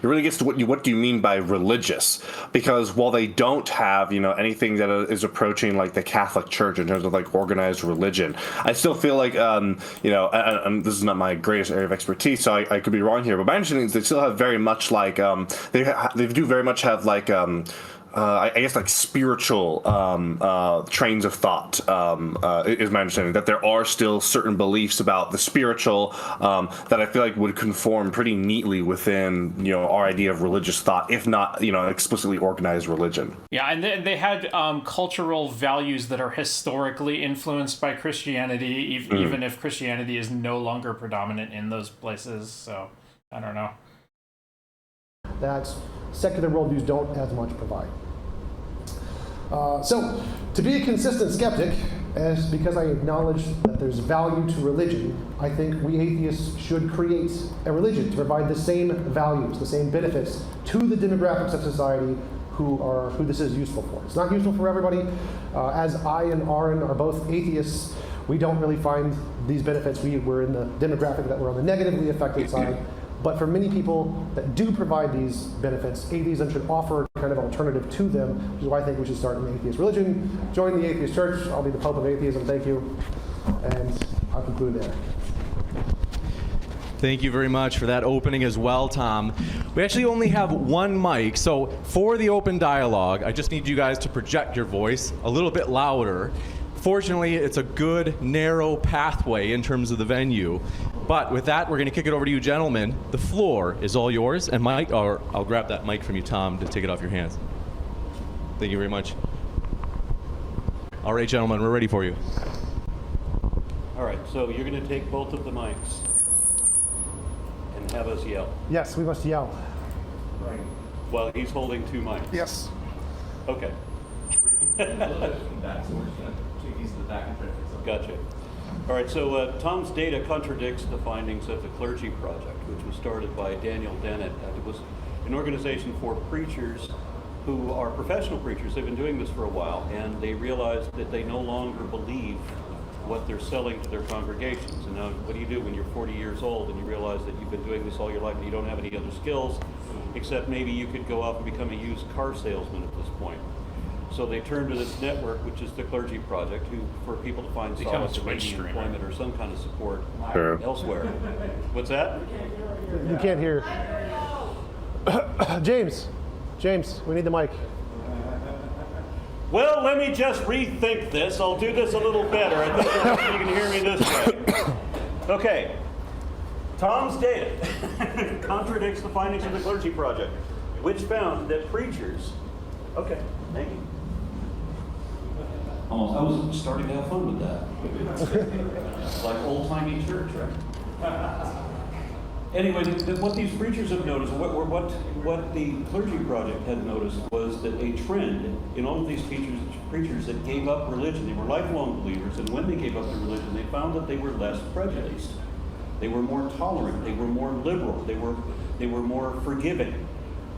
It really gets to what do you mean by religious? Because while they don't have anything that is approaching like the Catholic Church in terms of like organized religion, I still feel like this is not my greatest area of expertise, so I could be wrong here. But my understanding is they still have very much like they do very much have like I guess like spiritual trains of thought is my understanding, that there are still certain beliefs about the spiritual that I feel like would conform pretty neatly within our idea of religious thought, if not explicitly organized religion. Yeah, and they had cultural values that are historically influenced by Christianity, even if Christianity is no longer predominant in those places. So I don't know. That secular worldviews don't as much provide. So, to be a consistent skeptic, as because I acknowledge that there's value to religion, I think we atheists should create a religion to provide the same values, the same benefits to the demographics of society who this is useful for. It's not useful for everybody. As I and Aaron are both atheists, we don't really find these benefits. We're in the demographic that we're on the negatively affected side. But for many people that do provide these benefits, atheism should offer kind of alternative to them, which is why I think we should start an atheist religion. Join the atheist church. I'll be the Pope of atheism. Thank you. And I'll conclude there. Thank you very much for that opening as well, Tom. We actually only have one mic, so for the open dialogue, I just need you guys to project your voice a little bit louder. Fortunately, it's a good, narrow pathway in terms of the venue. But with that, we're going to kick it over to you, gentlemen. The floor is all yours, and Mike, or I'll grab that mic from you, Tom, to take it off your hands. Thank you very much. All right, gentlemen, we're ready for you. All right, so you're going to take both of the mics and have us yell. Yes, we must yell. Right. While he's holding two mics. Yes. Okay. Gotcha. All right, so Tom's data contradicts the findings of the Clergy Project, which was started by Daniel Dennett. It was an organization for preachers who are professional preachers. They've been doing this for a while, and they realized that they no longer believe what they're selling to their congregations. And now, what do you do when you're 40 years old and you realize that you've been doing this all your life and you don't have any other skills, except maybe you could go out and become a used car salesman at this point? So they turned to this network, which is the Clergy Project, for people to find solace or maybe employment or some kind of support elsewhere. What's that? You can't hear. James, we need the mic. Well, let me just rethink this. I'll do this a little better. I think you can hear me this way. Okay. Tom's data contradicts the findings of the Clergy Project, which found that preachers... Okay, thank you. Almost, I was starting to have fun with that. Like old-timey church, right? Anyway, what these preachers have noticed, what the Clergy Project had noticed, was that a trend in all of these preachers that gave up religion, they were lifelong believers, and when they gave up their religion, they found that they were less prejudiced. They were more tolerant, they were more liberal, they were more forgiving,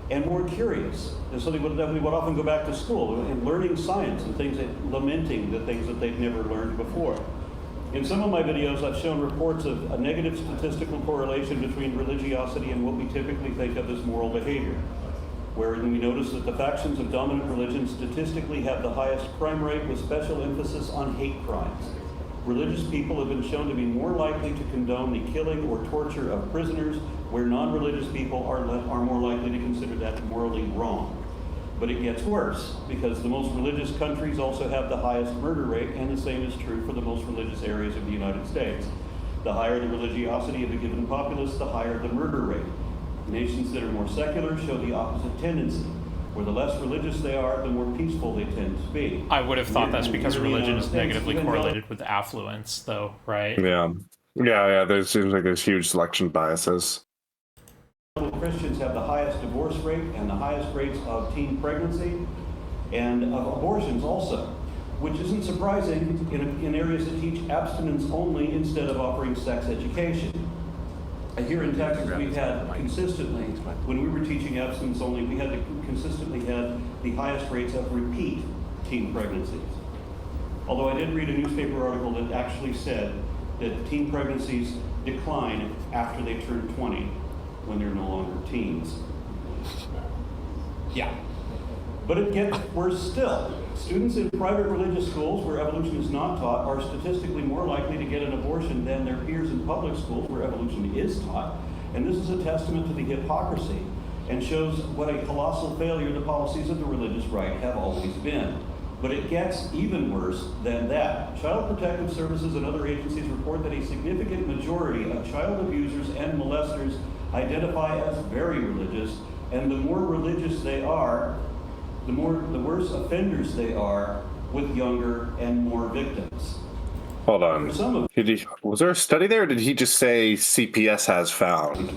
and more curious. And so they would often go back to school and learning science and things, lamenting the things that they'd never learned before. In some of my videos, I've shown reports of a negative statistical correlation between religiosity and what we typically think of as moral behavior, wherein we notice that the factions of dominant religions statistically have the highest crime rate, with special emphasis on hate crimes. Religious people have been shown to be more likely to condone the killing or torture of prisoners, where non-religious people are more likely to consider that morally wrong. But it gets worse, because the most religious countries also have the highest murder rate, and the same is true for the most religious areas of the United States. The higher the religiosity of a given populace, the higher the murder rate. Nations that are more secular show the opposite tendency, where the less religious they are, the more peaceful they tend to be. I would have thought that's because religion is negatively correlated with affluence, though, right? Yeah. There seems like there's huge selection biases. Christians have the highest divorce rate and the highest rates of teen pregnancy and of abortions also, which isn't surprising in areas that teach abstinence only instead of offering sex education. Here in Texas, we've had consistently, when we were teaching abstinence only, we had consistently had the highest rates of repeat teen pregnancies. Although I did read a newspaper article that actually said that teen pregnancies decline after they turn 20, when they're no longer teens. Yeah. But it gets worse still. Students in private religious schools where evolution is not taught are statistically more likely to get an abortion than their peers in public schools where evolution is taught. And this is a testament to the hypocrisy and shows what a colossal failure the policies of the religious right have always been. But it gets even worse than that. Child Protective Services and other agencies report that a significant majority of child abusers and molesters identify as very religious, and the more religious they are, the worse offenders they are with younger and more victims. Hold on. Was there a study there, or did he just say CPS has found?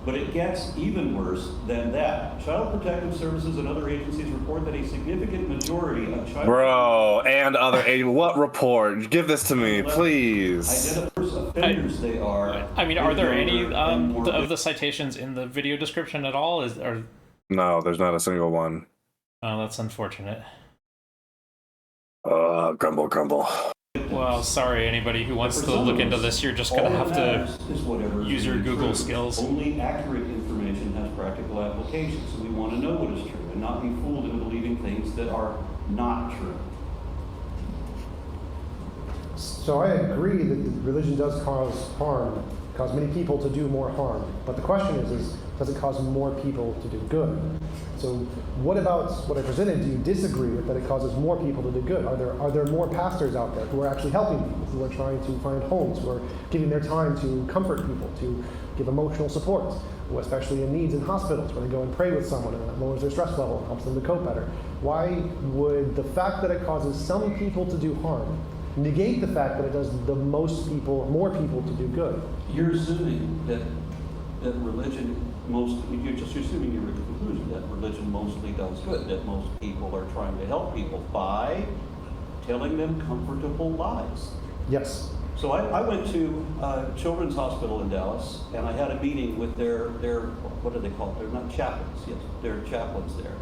But it gets even worse than that. Child Protective Services and other agencies report that a significant majority of child... Bro, and other what report? Give this to me, please. Offenders they are. I mean, are there any of the citations in the video description at all? No, there's not a single one. Oh, that's unfortunate. Grumble, grumble. Well, sorry, anybody who wants to look into this, you're just going to have to use your Google skills. Only accurate information has practical applications. So we want to know what is true and not be fooled into believing things that are not true. So I agree that religion does cause harm, cause many people to do more harm. But the question is does it cause more people to do good? So what about what I presented? Do you disagree with that it causes more people to do good? Are there more pastors out there who are actually helping people, who are trying to find homes, who are giving their time to comfort people, to give emotional support, especially in needs in hospitals where they go and pray with someone and that lowers their stress level and helps them to cope better? Why would the fact that it causes some people to do harm negate the fact that it does more people to do good? You're assuming that religion you're just assuming your conclusion that religion mostly does good, that most people are trying to help people by telling them comfortable lies. Yes. So I went to Children's Hospital in Dallas, and I had a meeting with their what do they call it? They're not chaplains, yes, they're chaplains there.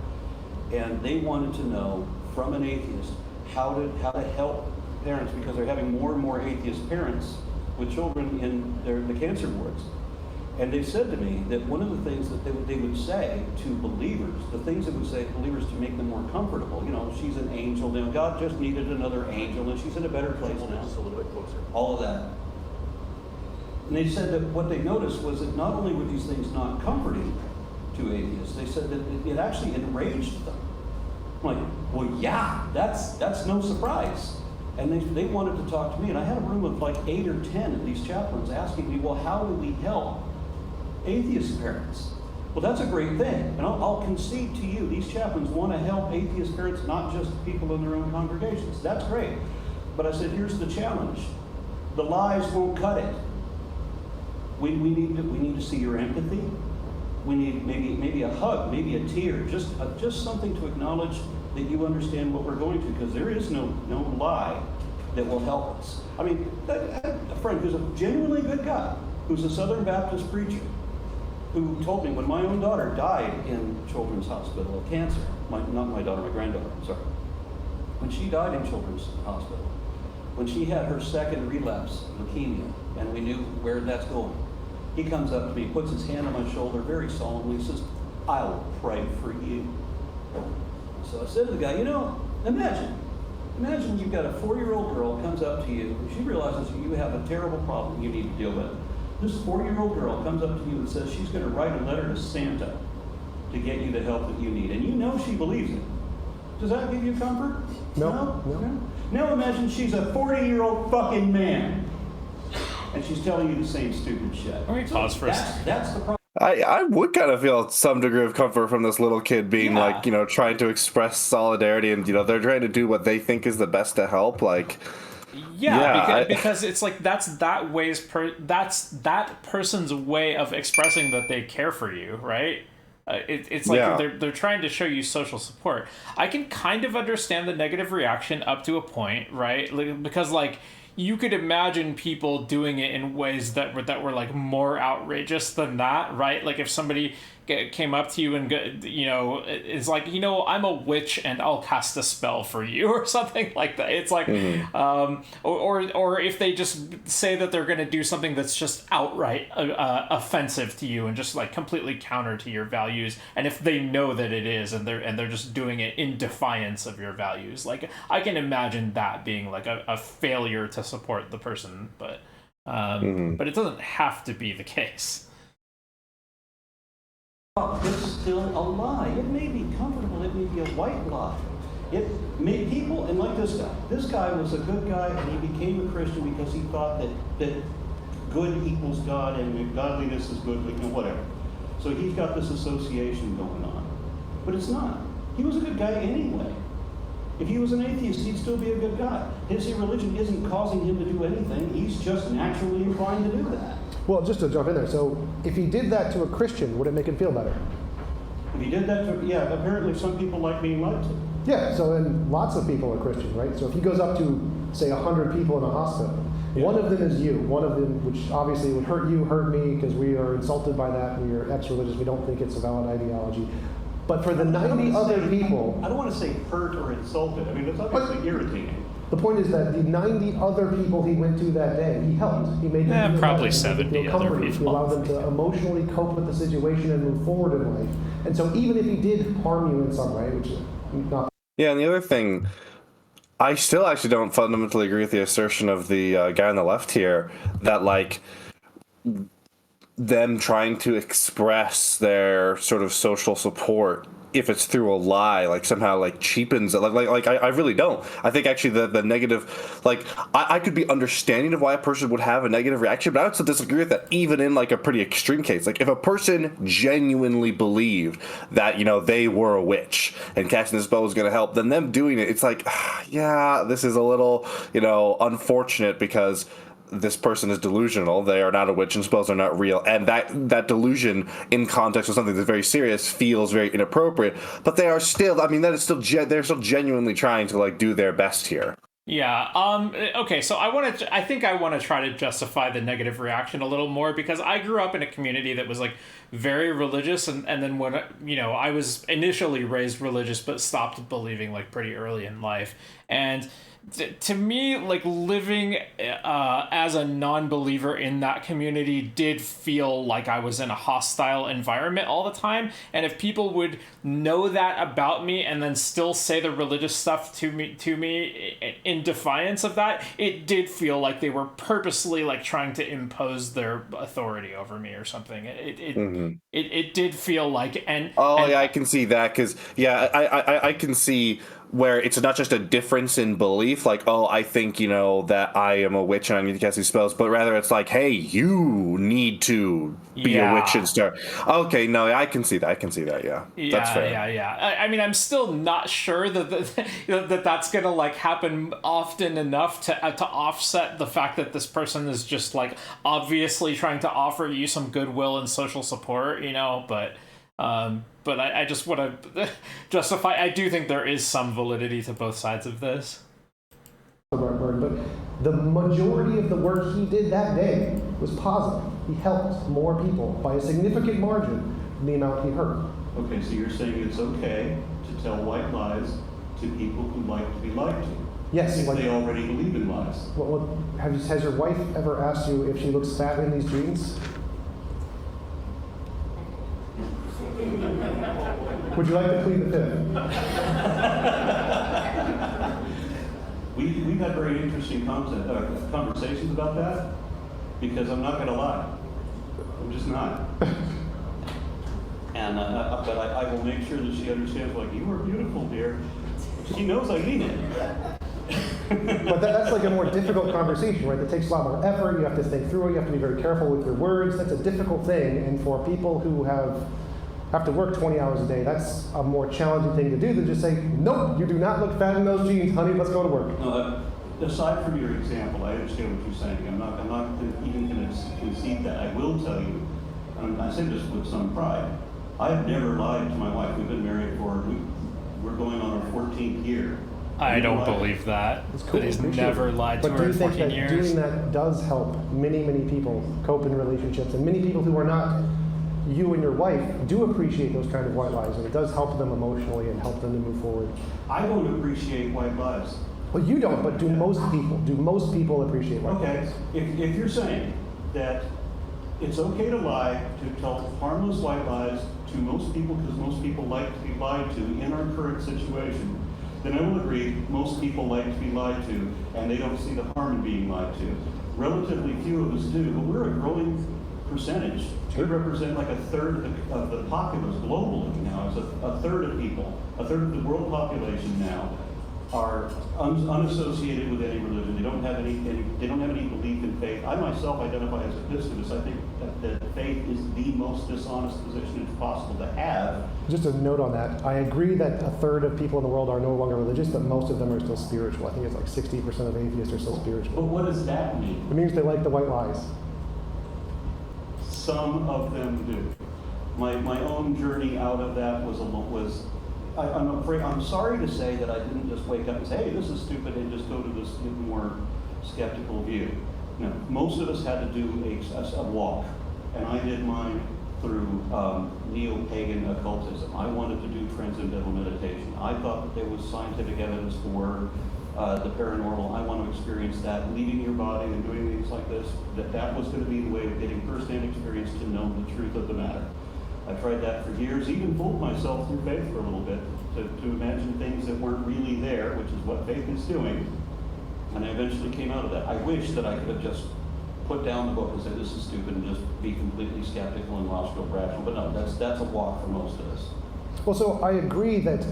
And they wanted to know from an atheist how to help parents, because they're having more and more atheist parents with children in the cancer wards. And they said to me that one of the things that they would say to believers, the things they would say to believers to make them more comfortable, she's an angel now, God just needed another angel, and she's in a better place now. Just a little bit closer. All of that. And they said that what they noticed was that not only were these things not comforting to atheists, they said that it actually enraged them. I'm like, well, yeah, that's no surprise. And they wanted to talk to me, and I had a room of like 8 or 10 of these chaplains asking me, well, how do we help atheist parents? Well, that's a great thing, and I'll concede to you, these chaplains want to help atheist parents, not just people in their own congregations. That's great. But I said, here's the challenge. The lies won't cut it. We need to see your empathy. We need maybe a hug, maybe a tear, just something to acknowledge that you understand what we're going through, because there is no lie that will help us. I mean, I had a friend who's a genuinely good guy, who's a Southern Baptist preacher, who told me when my own daughter died in Children's Hospital of cancer, not my daughter, my granddaughter, I'm sorry. When she died in Children's Hospital, when she had her second relapse of leukemia, and we knew where that's going, he comes up to me, puts his hand on my shoulder very solemnly, says, I'll pray for you. So I said to the guy, imagine you've got a 4-year-old girl comes up to you, and she realizes you have a terrible problem you need to deal with. This 4-year-old girl comes up to you and says she's going to write a letter to Santa to get you the help that you need. And she believes it. Does that give you comfort? No. Now imagine she's a 40-year-old fucking man. And she's telling you the same stupid shit. Let me pause for a second. That's the problem. I would kind of feel some degree of comfort from this little kid being trying to express solidarity, and they're trying to do what they think is the best to help. Because it's like that's that person's way of expressing that they care for you, right? It's like they're trying to show you social support. I can kind of understand the negative reaction up to a point, right? Because you could imagine people doing it in ways that were like more outrageous than that, right? Like if somebody came up to you and is like, I'm a witch and I'll cast a spell for you or something like that. It's like, or if they just say that they're going to do something that's just outright offensive to you and just like completely counter to your values, and if they know that it is, and they're just doing it in defiance of your values, like I can imagine that being like a failure to support the person, but it doesn't have to be the case. It's still a lie. It may be comfortable, it may be a white lie. It made people, and like this guy was a good guy, and he became a Christian because he thought that good equals God and godliness is good, whatever. So he's got this association going on. But it's not. He was a good guy anyway. If he was an atheist, he'd still be a good guy. His religion isn't causing him to do anything. He's just naturally inclined to do that. Well, just to jump in there, so if he did that to a Christian, would it make him feel better? If he did that to, apparently some people like being lied to. Yeah, so then lots of people are Christian, right? So if he goes up to, say, 100 people in a hospital, one of them is you, one of them, which obviously would hurt you, hurt me, because we are insulted by that, we are ex-religious, we don't think it's a valid ideology. But for the 90 other people, I don't want to say hurt or insulted. I mean, it's obviously irritating. the point is that the 90 other people he went to that day, he helped. He made them feel probably better, he made them 70 feel other comforted. He people. allowed them to emotionally cope with the situation and move forward in life. And so even if he did harm you in some way, which is not... Yeah, and the other thing, I still actually don't fundamentally agree with the assertion of the guy on the left here that, like, them trying to express their sort of social support, if it's through a lie, like somehow like cheapens it. Like I really don't. I think actually the negative, like I could be understanding of why a person would have a negative reaction, but I would still disagree with that even in like a pretty extreme case. Like if a person genuinely believed that, you know, they were a witch and casting the spell was going to help, then them doing it, it's like, yeah, this is a little, you know, unfortunate because this person is delusional. They are not a witch and spells are not real. And that delusion in context of something that's very serious feels very inappropriate. But they are still, I mean, that is still, they're still genuinely trying to like do their best here. Yeah. Okay. So I think I want to try to justify the negative reaction a little more because I grew up in a community that was like very religious, and then when, you know, I was initially raised religious but stopped believing like pretty early in life, and to me, like living as a non-believer in that community did feel like I was in a hostile environment all the time. And if people would know that about me and then still say the religious stuff to me in defiance of that, it did feel like they were purposely like trying to impose their authority over me or something. It did feel like I can see that because I can see where it's not just a difference in belief, like, oh, I think, you know, that I am a witch and I need to cast these spells, but rather it's like, hey, you need to be a witch and start. Okay, no, I can see that, yeah. That's fair. Yeah. I mean, I'm still not sure that that's gonna, like, happen often enough to offset the fact that this person is just, like, obviously trying to offer you some goodwill and social support, you know, but I just want to justify, I do think there is some validity to both sides of this. But the majority of the work he did that day was positive. He helped more people by a significant margin than the amount he hurt. Okay, so you're saying it's okay to tell white lies to people who like to be lied to? Yes. If they already believe in lies. Has your wife ever asked you if she looks fat in these jeans? Would you like to plead the fifth? We've had very interesting conversations about that, because I'm not going to lie. I'm just not. And but I will make sure that she understands, like, you are beautiful, dear. She knows I mean it. But that's like a more difficult conversation, right? That takes a lot more effort. You have to think through it. You have to be very careful with your words. That's a difficult thing. And for people who have to work 20 hours a day, that's a more challenging thing to do than just say, nope, you do not look fat in those jeans, honey, let's go to work. No, aside from your example, I understand what you're saying. I'm not even going to concede that. I will tell you, and I say this with some pride, I've never lied to my wife. We've been married we're going on our 14th year. I don't believe that. It's cool. That he's never lied to her in 14 years. But do you think that doing that does help many, many people cope in relationships, and many people who are not you and your wife do appreciate those kind of white lies, and it does help them emotionally and help them to move forward? I don't appreciate white lies. Well, you don't, but do most people? Do most people appreciate white lies? Okay, if you're saying that it's okay to lie, to tell harmless white lies to most people because most people like to be lied to in our current situation, then I will agree most people like to be lied to and they don't see the harm in being lied to. Relatively few of us do, but we're a growing percentage. We represent like a third of the populace globally now. It's a third of people, a third of the world population now are unassociated with any religion. They don't have any belief in faith. I myself identify as a Piscatus. I think that faith is the most dishonest position it's possible to have. Just a note on that. I agree that a third of people in the world are no longer religious, but most of them are still spiritual. I think it's like 60% of atheists are still spiritual. But what does that mean? It means they like the white lies. Some of them do. My own journey out of that was I'm sorry to say that I didn't just wake up and say, hey, this is stupid, and just go to this more skeptical view. No, most of us had to do a walk, and I did mine through neo-pagan occultism. I wanted to do transcendental meditation. I thought that there was scientific evidence for the paranormal. I want to experience that, leaving your body and doing things like this, that was going to be the way of getting first-hand experience to know the truth of the matter. I tried that for years, even fooled myself through faith for a little bit, to imagine things that weren't really there, which is what faith is doing. And I eventually came out of that. I wish that I could have just put down the book and said, this is stupid, and just be completely skeptical and logical, rational. But no, that's a walk for most of us. Well, so I agree that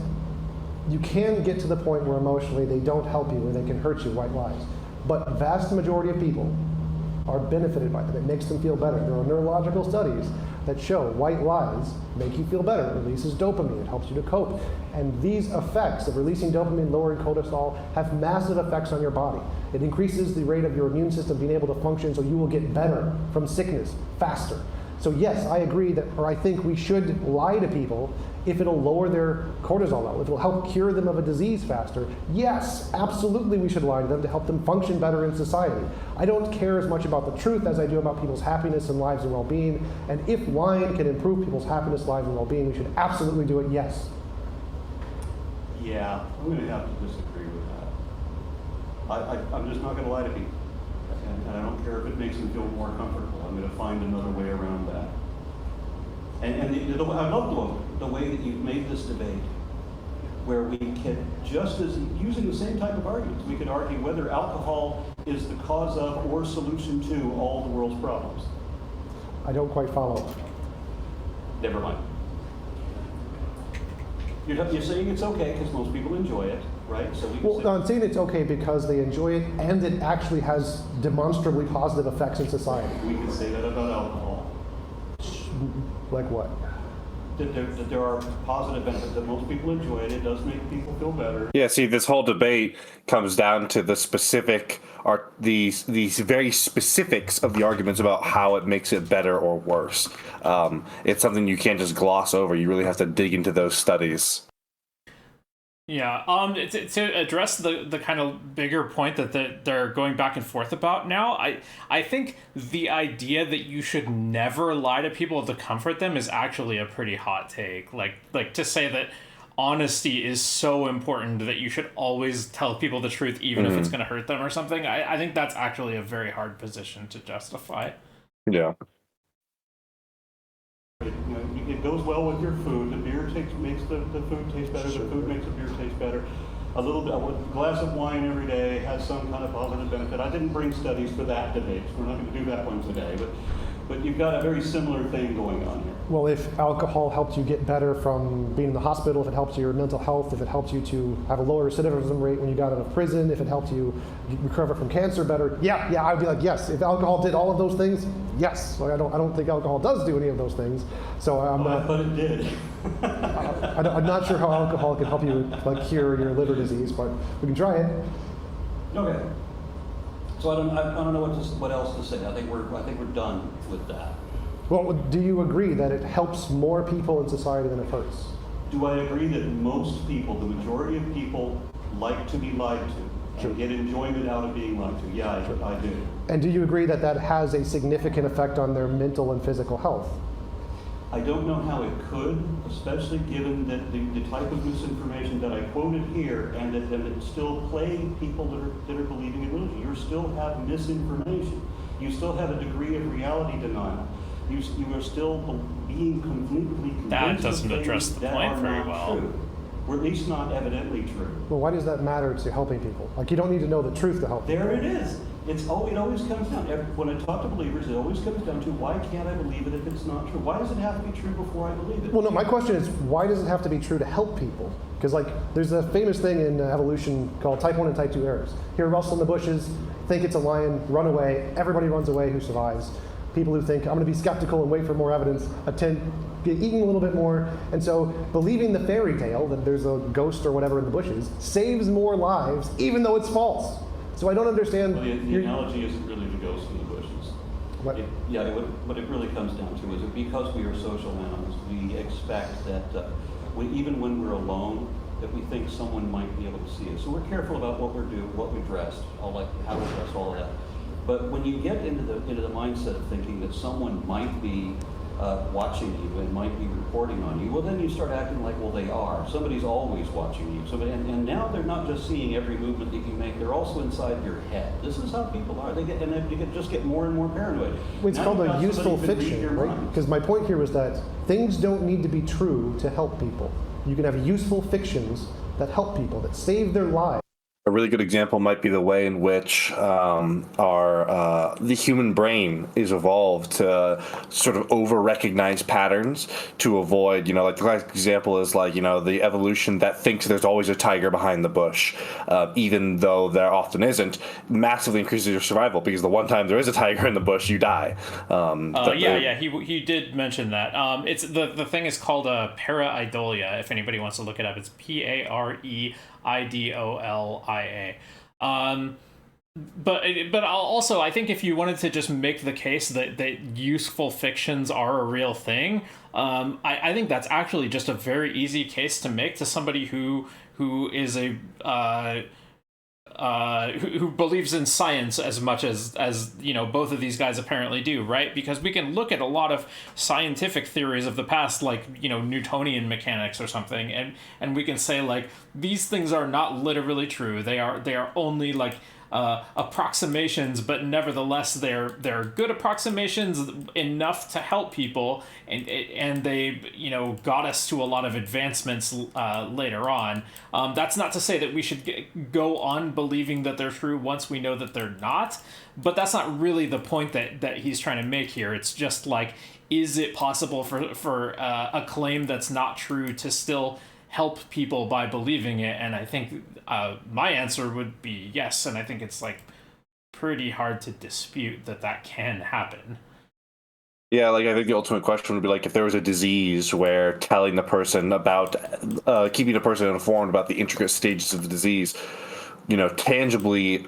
you can get to the point where emotionally they don't help you or they can hurt you, white lies. But vast majority of people are benefited by them. It makes them feel better. There are neurological studies that show white lies make you feel better. It releases dopamine. It helps you to cope. And these effects of releasing dopamine, lowering cortisol, have massive effects on your body. It increases the rate of your immune system being able to function, so you will get better from sickness faster. So yes, I agree that, or I think we should lie to people if it'll lower their cortisol level, if it'll help cure them of a disease faster. Yes, absolutely we should lie to them to help them function better in society. I don't care as much about the truth as I do about people's happiness and lives and well-being. And if lying can improve people's happiness, lives, and well-being, we should absolutely do it, yes. Yeah, I'm going to have to disagree with that. I'm just not going to lie to people. And I don't care if it makes them feel more comfortable. I'm going to find another way around that. And I love the way that you've made this debate, where we can, just as using the same type of arguments, we could argue whether alcohol is the cause of or solution to all the world's problems. I don't quite follow. Never mind. You're saying it's okay because most people enjoy it, right? So we Well, I'm saying it's okay because they enjoy it and it actually has demonstrably positive effects in society. we can say that about alcohol. Like what? That there are positive benefits, that most people enjoy it. It does make people feel better. Yeah, see, this whole debate comes down to the specific, these very specifics of the arguments about how it makes it better or worse. It's something you can't just gloss over. You really have to dig into those studies. Yeah, to address the kind of bigger point that they're going back and forth about now, I think the idea that you should never lie to people to comfort them is actually a pretty hot take. Like to say that honesty is so important that you should always tell people the truth even if it's going to hurt them or something. I think that's actually a very hard position to justify. Yeah. It goes well with your food. The beer makes the food taste better. The food makes the beer taste better. A glass of wine every day has some kind of positive benefit. I didn't bring studies for that debate. So we're not going to do that one today. But you've got a very similar thing going on here. Well, if alcohol helps you get better from being in the hospital, if it helps your mental health, if it helps you to have a lower recidivism rate when you got out of prison, if it helps you recover from cancer better, yeah, I'd be like, yes. If alcohol did all of those things, yes. Like, I don't think alcohol does do any of those things. So But it did. I'm not sure how alcohol can help you cure your liver disease, but we can try it. Okay. So I don't know what else to say. I think we're done with that. Well, do you agree that it helps more people in society than it hurts? Do I agree that most people, the majority of people, like to be lied to and get enjoyment out of being lied to? Yeah, I do. And do you agree that that has a significant effect on their mental and physical health? I don't know how it could, especially given that the type of misinformation that I quoted here, and that it's still plaguing people that are believing in religion. You still have misinformation. You still have a degree of reality denial. You are still being completely convinced That doesn't address the point very well. True, or at least not evidently true. Well, why does that matter to helping people? Like, you don't need to know the truth to help people. There it is. It always comes down. When I talk to believers, it always comes down to, why can't I believe it if it's not true? Why does it have to be true before I believe it? Well, no, my question is, why does it have to be true to help people? Because, there's a famous thing in evolution called type 1 and type 2 errors. Hear rustle in the bushes, think it's a lion, run away. Everybody runs away who survives. People who think, I'm going to be skeptical and wait for more evidence, get eaten a little bit more. And so believing the fairy tale that there's a ghost or whatever in the bushes saves more lives, even though it's false. So I don't understand. Well, the analogy isn't really the ghost in the bushes. What? What it really comes down to is that because we are social animals, we expect that even when we're alone, that we think someone might be able to see us. So we're careful about what we do, what we dress, how we dress, all of that. But when you get into the mindset of thinking that someone might be watching you and might be reporting on you, well, then you start acting like, well, they are. Somebody's always watching you. And now they're not just seeing every movement that you make, they're also inside your head. This is how people are. They just get more and more paranoid. It's now called a useful fiction, right? Because my point here was that things don't need to be true to help people. You can have useful fictions that help people, that save their lives. A really good example might be the way in which the human brain is evolved to sort of over-recognize patterns to avoid, like the classic example is like, the evolution that thinks there's always a tiger behind the bush, even though there often isn't, massively increases your survival because the one time there is a tiger in the bush, you die. He did mention that. It's the thing is called pareidolia. If anybody wants to look it up, it's PAREIDOLIA. But also, I think if you wanted to just make the case that useful fictions are a real thing, I think that's actually just a very easy case to make to somebody who is who believes in science as much as both of these guys apparently do, right? Because we can look at a lot of scientific theories of the past, like Newtonian mechanics or something, and we can say like these things are not literally true. They are only like approximations, but nevertheless they're good approximations enough to help people, and they got us to a lot of advancements later on. That's not to say that we should go on believing that they're true once we know that they're not, but that's not really the point that he's trying to make here. It's just like, is it possible for a claim that's not true to still help people by believing it? And I think my answer would be yes, and I think it's like pretty hard to dispute that can happen. Yeah, like I think the ultimate question would be like if there was a disease where telling the person about, keeping the person informed about the intricate stages of the disease, tangibly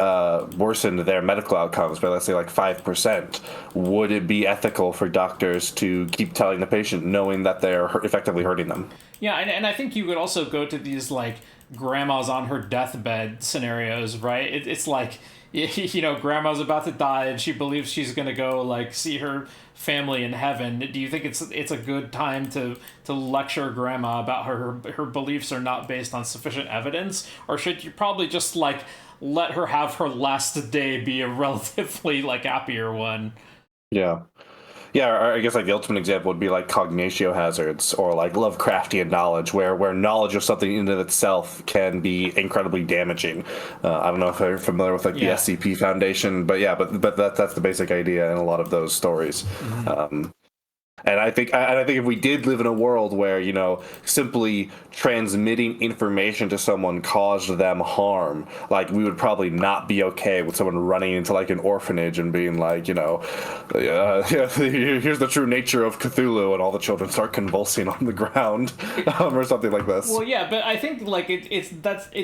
worsened their medical outcomes by, let's say, like 5%, would it be ethical for doctors to keep telling the patient knowing that they're effectively hurting them? Yeah, and I think you could also go to these, like, grandma's on her deathbed scenarios, right? It's like, grandma's about to die and she believes she's going to go, like, see her family in heaven. Do you think it's a good time to lecture grandma about her beliefs are not based on sufficient evidence? Or should you probably just, like, let her have her last day be a relatively, like, happier one? Yeah. Yeah, or I guess like the ultimate example would be like cognitio hazards or like Lovecraftian knowledge, where knowledge of something in and of itself can be incredibly damaging. I don't know if you're familiar with like the SCP Foundation, but that's the basic idea in a lot of those stories. Mm-hmm. And I think if we did live in a world where, simply transmitting information to someone caused them harm, like we would probably not be okay with someone running into like an orphanage and being like, here's the true nature of Cthulhu, and all the children start convulsing on the ground or something like this. Well, yeah, but I think like it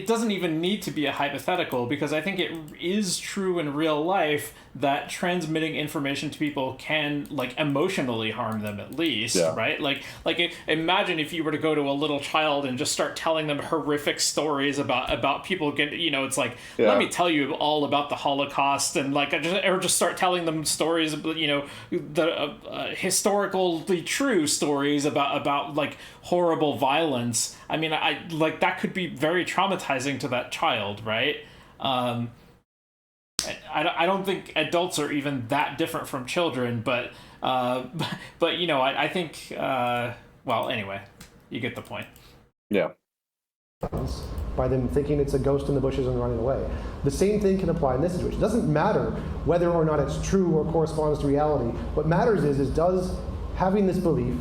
doesn't even need to be a hypothetical, because I think it is true in real life that transmitting information to people can like emotionally harm them at least, right? Like imagine if you were to go to a little child and just start telling them horrific stories about people it's like, let me tell you all about the Holocaust, and like just start telling them stories about, the historically true stories about like horrible violence. I mean, I like that could be very traumatizing to that child, right? I don't think adults are even that different from children, but I think well, anyway, you get the point. Yeah. By them thinking it's a ghost in the bushes and running away. The same thing can apply in this situation. It doesn't matter whether or not it's true or corresponds to reality. What matters is does having this belief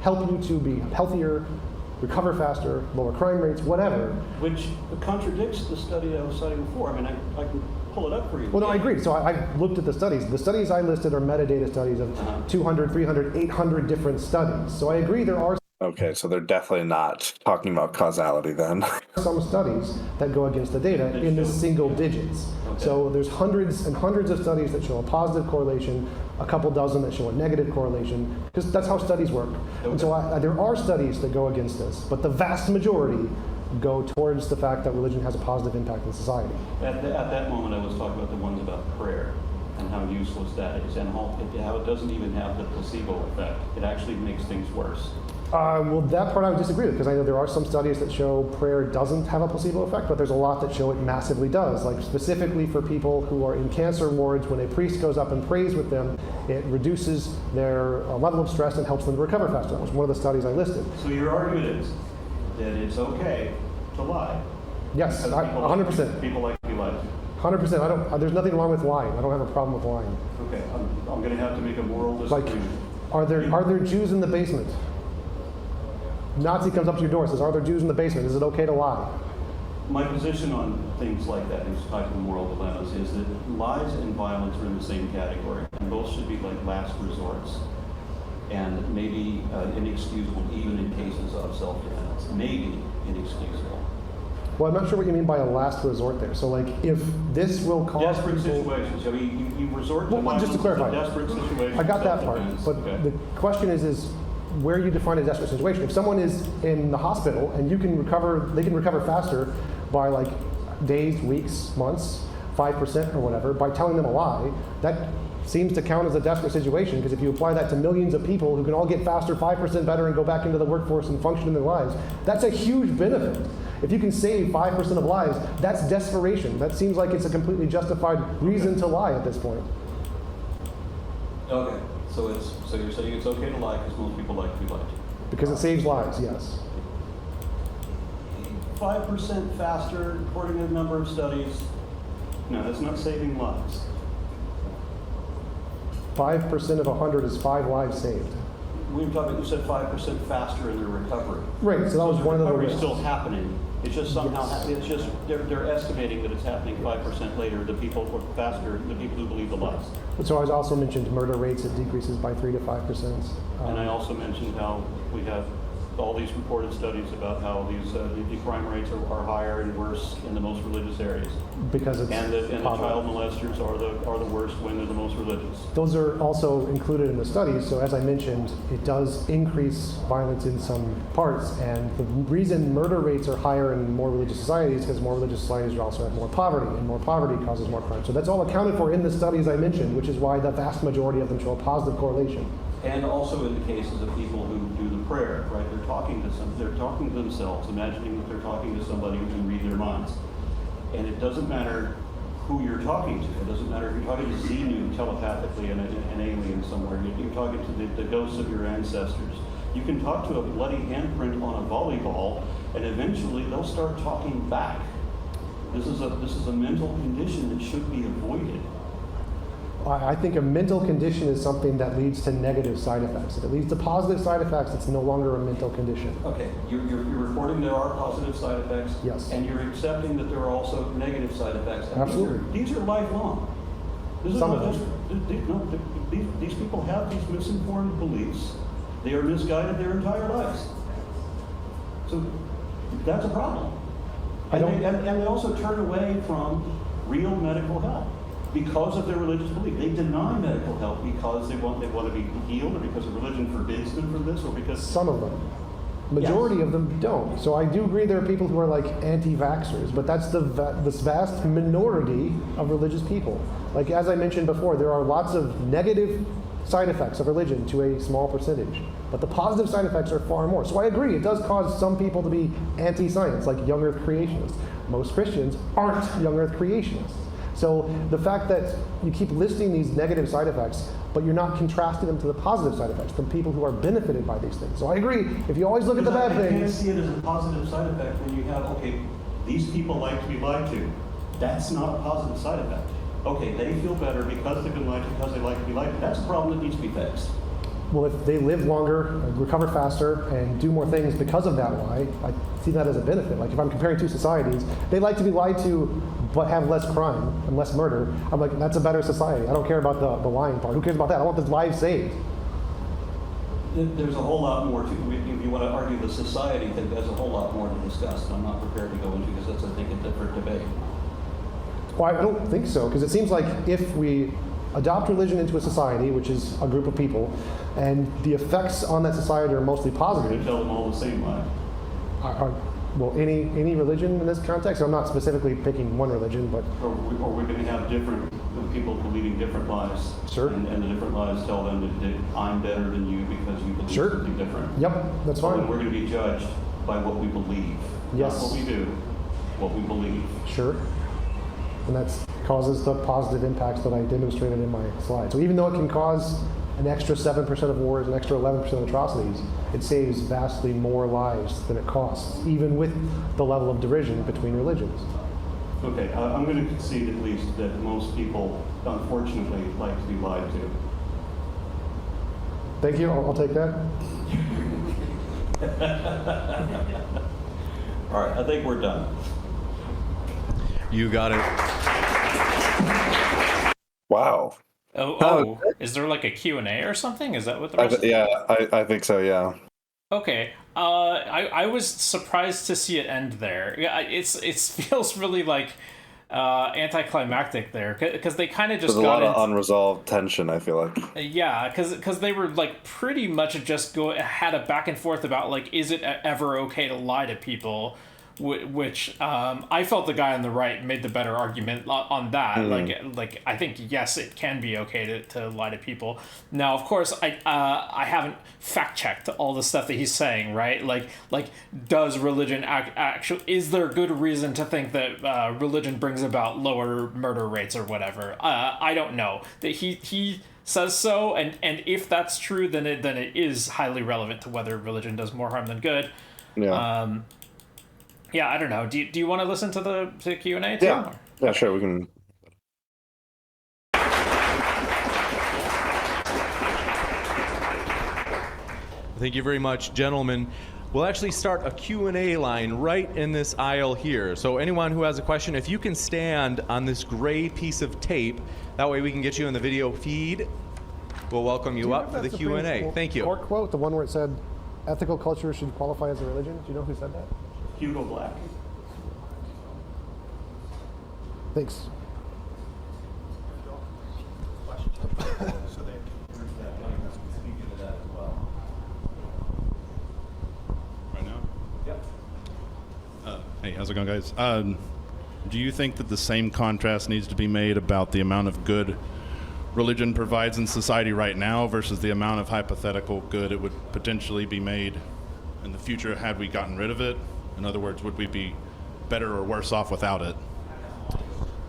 help you to be healthier, recover faster, lower crime rates, whatever. Which contradicts the study I was citing before. I mean, I can pull it up for you. Well, no, I agree. So I looked at the studies. The studies I listed are metadata studies of 200, 300, 800 different studies. So I agree there are Okay, so they're definitely not talking about causality then. some studies that go against the data in the single digits. Okay. So there's hundreds and hundreds of studies that show a positive correlation, a couple dozen that show a negative correlation, because that's how studies work. Okay. And so there are studies that go against this, but the vast majority go towards the fact that religion has a positive impact in society. At that moment, I was talking about the ones about prayer. and how useless that is, and how it doesn't even have the placebo effect. It actually makes things worse. Well, that part I would disagree with, because I know there are some studies that show prayer doesn't have a placebo effect, but there's a lot that show it massively does. Like specifically for people who are in cancer wards, when a priest goes up and prays with them, it reduces their level of stress and helps them to recover faster. That was one of the studies I listed. So your argument is that it's okay to lie. Yes, 100%. People like to be lied to. 100%. There's nothing wrong with lying. I don't have a problem with lying. Okay, I'm going to have to make a moral Like, disagreement. are there Jews in the basement? Nazi comes up to your door and says, "Are there Jews in the basement? Is it okay to lie?" My position on things like that, these type of moral dilemmas, is that lies and violence are in the same category, and both should be like last resorts, and maybe inexcusable even in cases of self-defense. Maybe inexcusable. Well, I'm not sure what you mean by a last resort there. So, like, if this will cause Desperate people... situations. I mean, you resort to Well, violence just to clarify, in a desperate situation. I got that part, self-defense. but Okay. the question is where you define a desperate situation. If someone is in the hospital and you can recover, they can recover faster by like days, weeks, months, 5% or whatever, by telling them a lie, that seems to count as a desperate situation, because if you apply that to millions of people who can all get faster, 5% better, and go back into the workforce and function in their lives, that's a huge benefit. If you can save 5% of lives, that's desperation. That seems like it's a completely justified reason to lie at this point. Okay, so you're saying it's okay to lie because most people like to be lied to. Because it saves lives, yes. 5% faster, according to a number of studies. No, that's not saving lives. 5% of 100 is 5 lives saved. We were talking, you said 5% faster in their recovery. Right, so that was one of the recovery is risks. still happening. It's just somehow, it's just, they're estimating that it's happening 5% later, the people who are faster, the people who believe the lies. So I also mentioned murder rates, it decreases by 3 to 5%. And I also mentioned how we have all these reported studies about how these the crime rates are higher and worse in the most religious areas. Because it's And the poverty. child molesters are the worst when they're the most religious. Those are also included in the studies, so as I mentioned, it does increase violence in some parts, and the reason murder rates are higher in more religious societies is because more religious societies also have more poverty, and more poverty causes more crime. So that's all accounted for in the studies I mentioned, which is why the vast majority of them show a positive correlation. And also in the cases of people who do the prayer, right? They're talking to themselves, imagining that they're talking to somebody who can read their minds. And it doesn't matter who you're talking to. It doesn't matter if you're talking to Xenu telepathically, an alien somewhere. You're talking to the ghosts of your ancestors. You can talk to a bloody handprint on a volleyball, and eventually they'll start talking back. This is a mental condition that should be avoided. I think a mental condition is something that leads to negative side effects. If it leads to positive side effects, it's no longer a mental condition. Okay, you're reporting there are positive side effects. Yes. And you're accepting that there are also negative side effects. And Absolutely. These are lifelong. This is Some not of just, these people have these misinformed beliefs. They are misguided their entire lives. So that's a problem. And they also turn away from real medical help because of their religious belief. They deny medical help because they want to be healed, or because the religion forbids them from this, or because... Some of them. Majority of them don't. So I do agree there are people who are like anti-vaxxers, but that's this vast minority of religious people. Like as I mentioned before, there are lots of negative side effects of religion to a small percentage, but the positive side effects are far more. So I agree, it does cause some people to be anti-science, like young earth creationists. Most Christians aren't young earth creationists. So the fact that you keep listing these negative side effects, but you're not contrasting them to the positive side effects from people who are benefited by these things. So I agree, if you always look at the bad I can't things... see it as a positive side effect when you have, okay, these people like to be lied to. That's not a positive side effect. Okay, they feel better because they've been lied to, because they like to be lied to. That's a problem that needs to be fixed. Well, if they live longer, recover faster, and do more things because of that lie, I see that as a benefit. Like if I'm comparing two societies, they like to be lied to but have less crime and less murder. I'm like, that's a better society. I don't care about the lying part. Who cares about that? I want the lives saved. There's a whole lot more to, if you want to argue the society thing, there's a whole lot more to discuss that I'm not prepared to go into because that's, I think, a different debate. Well, I don't think so, because it seems like if we adopt religion into a society, which is a group of people, and the effects on that society are mostly You positive, tell them all the same lie. Well, any religion in this context? I'm not specifically picking one religion, but Or we're going to have different people believing different lies. Sure. And the different lies tell them that I'm better than you because you believe Sure. something different. Yep, that's So then fine. we're going to be judged by what we believe. Yes. Not what we do, what we believe. Sure. And that causes the positive impacts that I demonstrated in my slide. So even though it can cause an extra 7% of wars, an extra 11% of atrocities, it saves vastly more lives than it costs, even with the level of derision between religions. Okay, I'm going to concede at least that most people, unfortunately, like to be lied to. Thank you, I'll take that. All right, I think we're done. You got it. Wow. Oh, is there like a Q&A or something? Is that what the rest I think so, yeah. Okay. I was surprised to see it end there. Yeah, it feels really like anticlimactic there because they kind of just There's a got lot of unresolved tension, I feel like. yeah, because they were like pretty much just had a back and forth about like, is it ever okay to lie to people? Which I felt the guy on the right made the better argument on that. Like I think yes, it can be okay to lie to people. Now, of course, I haven't fact checked all the stuff that he's saying. Right? Like does religion actually? Is there good reason to think that religion brings about lower murder rates or whatever? I don't know. That he says so, and if that's true, then it is highly relevant to whether religion does more harm than good. Yeah. Yeah, I don't know. Do you want to listen to the Q&A too? Yeah. Yeah, sure, we can. Thank you very much, gentlemen. We'll actually start a Q&A line right in this aisle here. So anyone who has a question, if you can stand on this gray piece of tape, that way we can get you in the video feed. We'll welcome you up for the Q&A. Thank you. Court quote, the one where it said, ethical culture should qualify as a religion. Do you know who said that? Hugo Black. Thanks. Right now? Yep. Hey, how's it going, guys? Do you think that the same contrast needs to be made about the amount of good religion provides in society right now versus the amount of hypothetical good it would potentially be made in the future had we gotten rid of it? In other words, would we be better or worse off without it?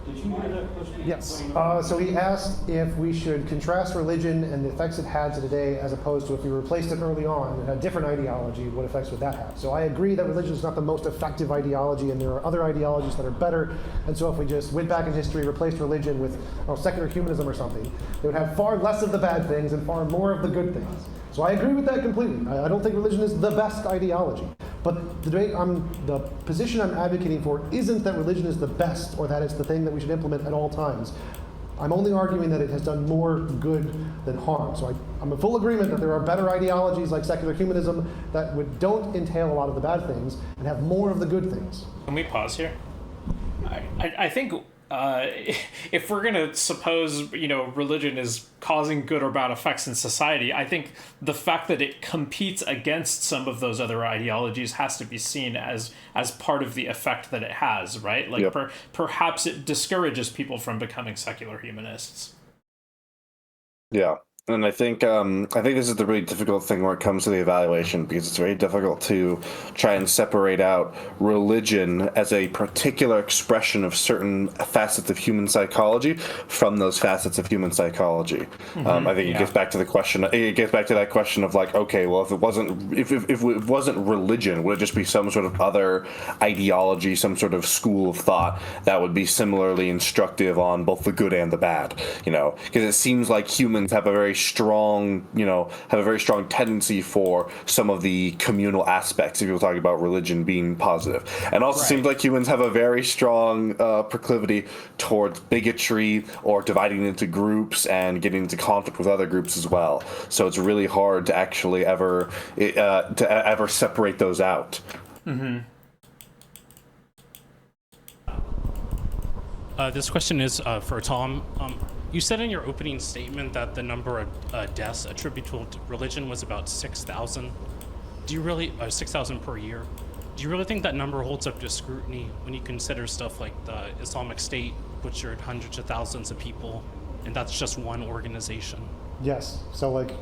Did you hear that question? Yes. So he asked if we should contrast religion and the effects it had to today as opposed to if we replaced it early on and had a different ideology, what effects would that have? So I agree that religion is not the most effective ideology and there are other ideologies that are better. And so if we just went back in history, replaced religion with secular humanism or something, they would have far less of the bad things and far more of the good things. So I agree with that completely. I don't think religion is the best ideology. But the position I'm advocating for isn't that religion is the best or that it's the thing that we should implement at all times. I'm only arguing that it has done more good than harm. So I'm in full agreement that there are better ideologies like secular humanism that don't entail a lot of the bad things and have more of the good things. Can we pause here? I think if we're going to suppose, religion is causing good or bad effects in society, I think the fact that it competes against some of those other ideologies has to be seen as part of the effect that it has, right? Like Yep. Perhaps it discourages people from becoming secular humanists. Yeah. And I think this is the really difficult thing where it comes to the evaluation, because it's very difficult to try and separate out religion as a particular expression of certain facets of human psychology from those facets of human psychology. I think it gets back to the question. It gets back to that question of like, okay, well, if it wasn't religion, would it just be some sort of other ideology, some sort of school of thought that would be similarly instructive on both the good and the bad? Because it seems like humans have a very strong tendency for some of the communal aspects if you're talking about religion being positive. And also seems like humans have a very strong proclivity towards bigotry or dividing into groups and getting into conflict with other groups as well. So it's really hard to actually ever separate those out. Mm-hmm. This question is for Tom. You said in your opening statement that the number of deaths attributable to religion was about 6,000. Do you really 6,000 per year? Do you really think that number holds up to scrutiny when you consider stuff like the Islamic State butchered hundreds of thousands of people, and that's just one organization? Yes. So like,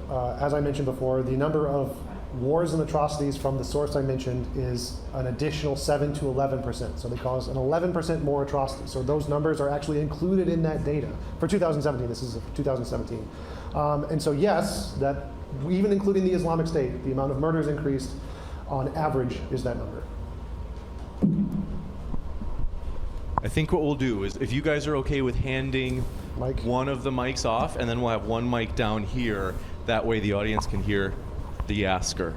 as I mentioned before, the number of wars and atrocities from the source I mentioned is an additional 7 to 11%. So they cause an 11% more atrocities. So those numbers are actually included in that data for 2017. This is 2017. And so yes, that even including the Islamic State, the amount of murders increased on average is that number. I think what we'll do is, if you guys are okay with handing Mike? one of the mics off, and then we'll have one mic down here. That way the audience can hear the asker.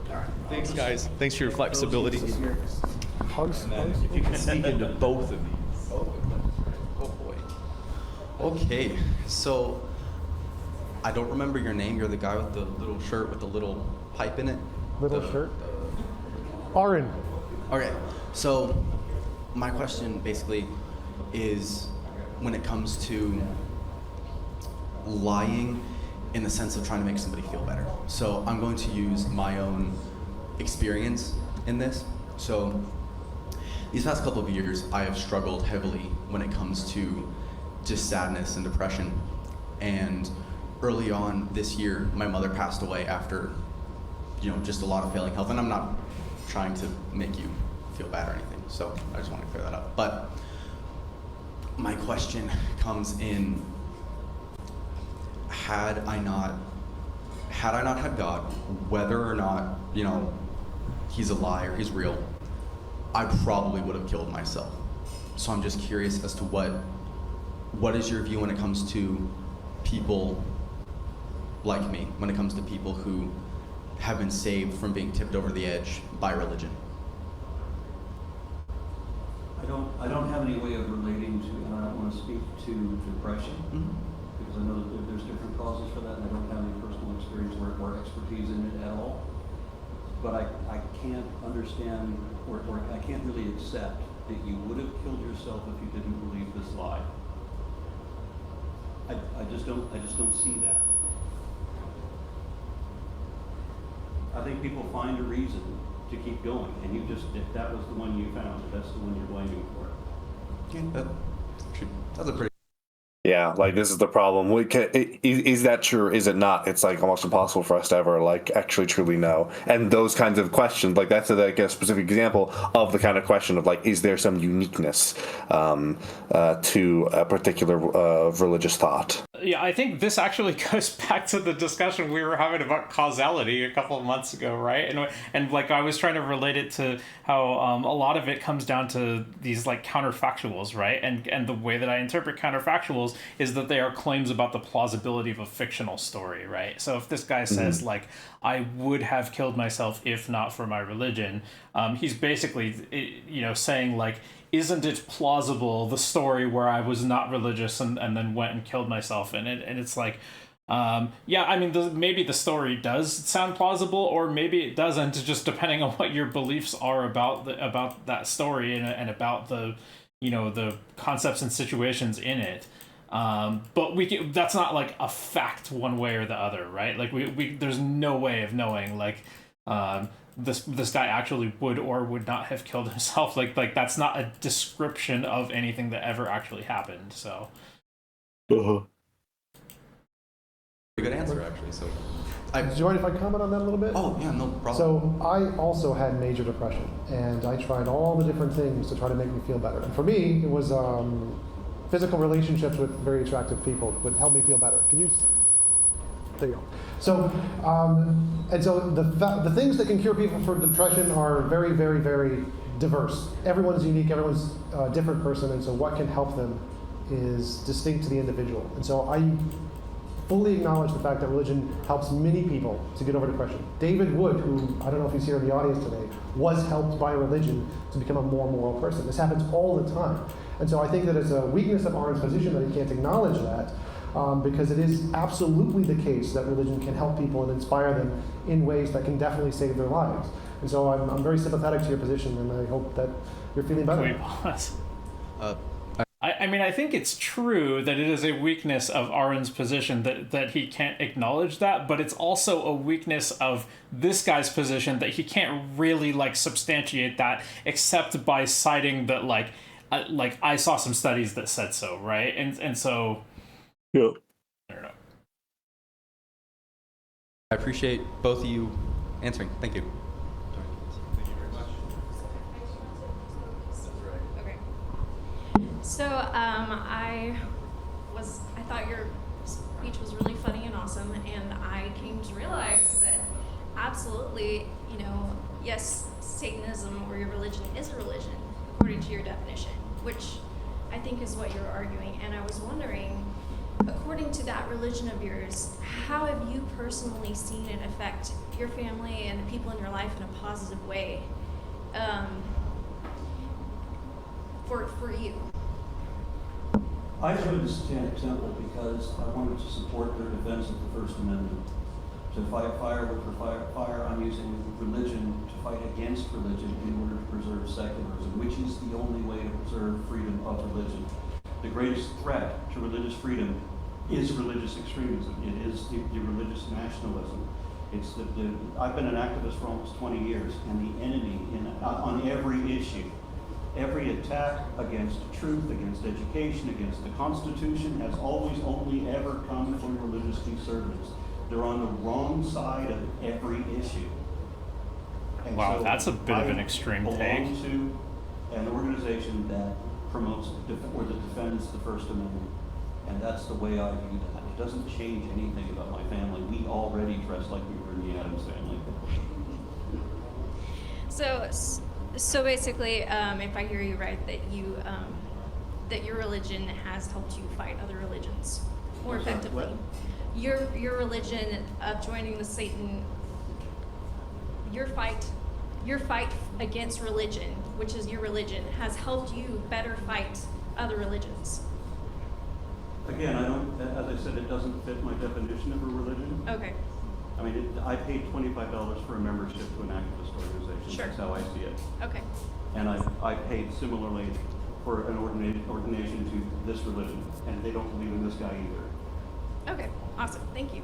All right. Thanks, guys. Thanks for your flexibility. Hugs? And then if you can sneak into both of these. Oh boy. Okay, so I don't remember your name. You're the guy with the little shirt with the little pipe in it. Little shirt? Aaron. Okay, so my question basically is, when it comes to lying in the sense of trying to make somebody feel better. So I'm going to use my own experience in this. So these past couple of years, I have struggled heavily when it comes to just sadness and depression. And early on this year, my mother passed away after, just a lot of failing health. And I'm not trying to make you feel bad or anything, so I just want to clear that up. But my question comes in, had I not had God, whether or not, he's a liar, he's real, I probably would have killed myself. So I'm just curious as to what is your view when it comes to people like me, when it comes to people who have been saved from being tipped over the edge by religion? I don't have any way of relating to, and I don't want to speak to depression, because I know that there's different causes for that, and I don't have any personal experience or expertise in it at all. But I can't understand, or I can't really accept that you would have killed yourself if you didn't believe this lie. I just don't see that. I think people find a reason to keep going, and if that was the one you found, that's the one you're blaming for it. That's a pretty. Yeah, like this is the problem. Is that true? Is it not? It's like almost impossible for us to ever actually truly know. And those kinds of questions, that's a specific example of the kind of question of is there some uniqueness to a particular religious thought? Yeah, I think this actually goes back to the discussion we were having about causality a couple of months ago, right? And I was trying to relate it to how a lot of it comes down to these counterfactuals, right? And the way that I interpret counterfactuals is that they are claims about the plausibility of a fictional story, right? So if this guy says I would have killed myself if not for my religion, he's basically saying isn't it plausible, the story where I was not religious and then went and killed myself in it? And it's maybe the story does sound plausible, or maybe it doesn't, just depending on what your beliefs are about that story and about the the concepts and situations in it. But that's not a fact one way or the other, right? We there's no way of knowing this guy actually would or would not have killed himself. That's not a description of anything that ever actually happened. So Pretty good answer, actually. So Do you mind if I comment on that a little bit? Oh yeah, no problem. So I also had major depression, and I tried all the different things to try to make me feel better. And for me, it was physical relationships with very attractive people that would help me feel better. There you go. So, and so the things that can cure people for depression are very, very, very diverse. Everyone's unique, everyone's a different person, and so what can help them is distinct to the individual. And so I fully acknowledge the fact that religion helps many people to get over depression. David Wood, who I don't know if he's here in the audience today, was helped by religion to become a more moral person. This happens all the time. And so I think that it's a weakness of Aaron's position that he can't acknowledge that, because it is absolutely the case that religion can help people and inspire them in ways that can definitely save their lives. And so I'm very sympathetic to your position, and I hope that you're feeling better. Wait, pause. mean, I think it's true that it is a weakness of Aaron's position that he can't acknowledge that, but it's also a weakness of this guy's position that he can't really like substantiate that except by citing that like I saw some studies that said so, right? And so Yeah. I don't know. I appreciate both of you answering. Thank you. Okay. So I thought your speech was really funny and awesome, and I came to realize that absolutely, you know, yes, Satanism or your religion is a religion according to your definition, which I think is what you're arguing. And I was wondering, according to that religion of yours, how have you personally seen it affect your family and the people in your life in a positive way for you? I joined the Satanic Temple because I wanted to support their defense of the First Amendment. To fight fire with fire, I'm using religion to fight against religion in order to preserve secularism, which is the only way to preserve freedom of religion. The greatest threat to religious freedom is religious extremism. It is the religious nationalism. It's I've been an activist for almost 20 years, and the enemy on every issue, every attack against truth, against education, against the Constitution has always only ever come from religious conservatives. They're on the wrong side of every issue. And Wow, so that's a bit of an extreme belong take. to an organization that promotes or that defends the First Amendment. And that's the way I view that. It doesn't change anything about my family. We already dress like we were in the Addams Family. So basically, if I hear you right, that your religion has helped you fight other religions more effectively. What? Your religion of joining the Satan, your fight against religion, which is your religion, has helped you better fight other religions. Again, as I said, it doesn't fit my definition of a religion. Okay. I mean, I paid $25 for a membership to an activist organization. Sure. That's how I see it. Okay. And I paid similarly for an ordination to this religion, and they don't believe in this guy either. Okay. Awesome. Thank you.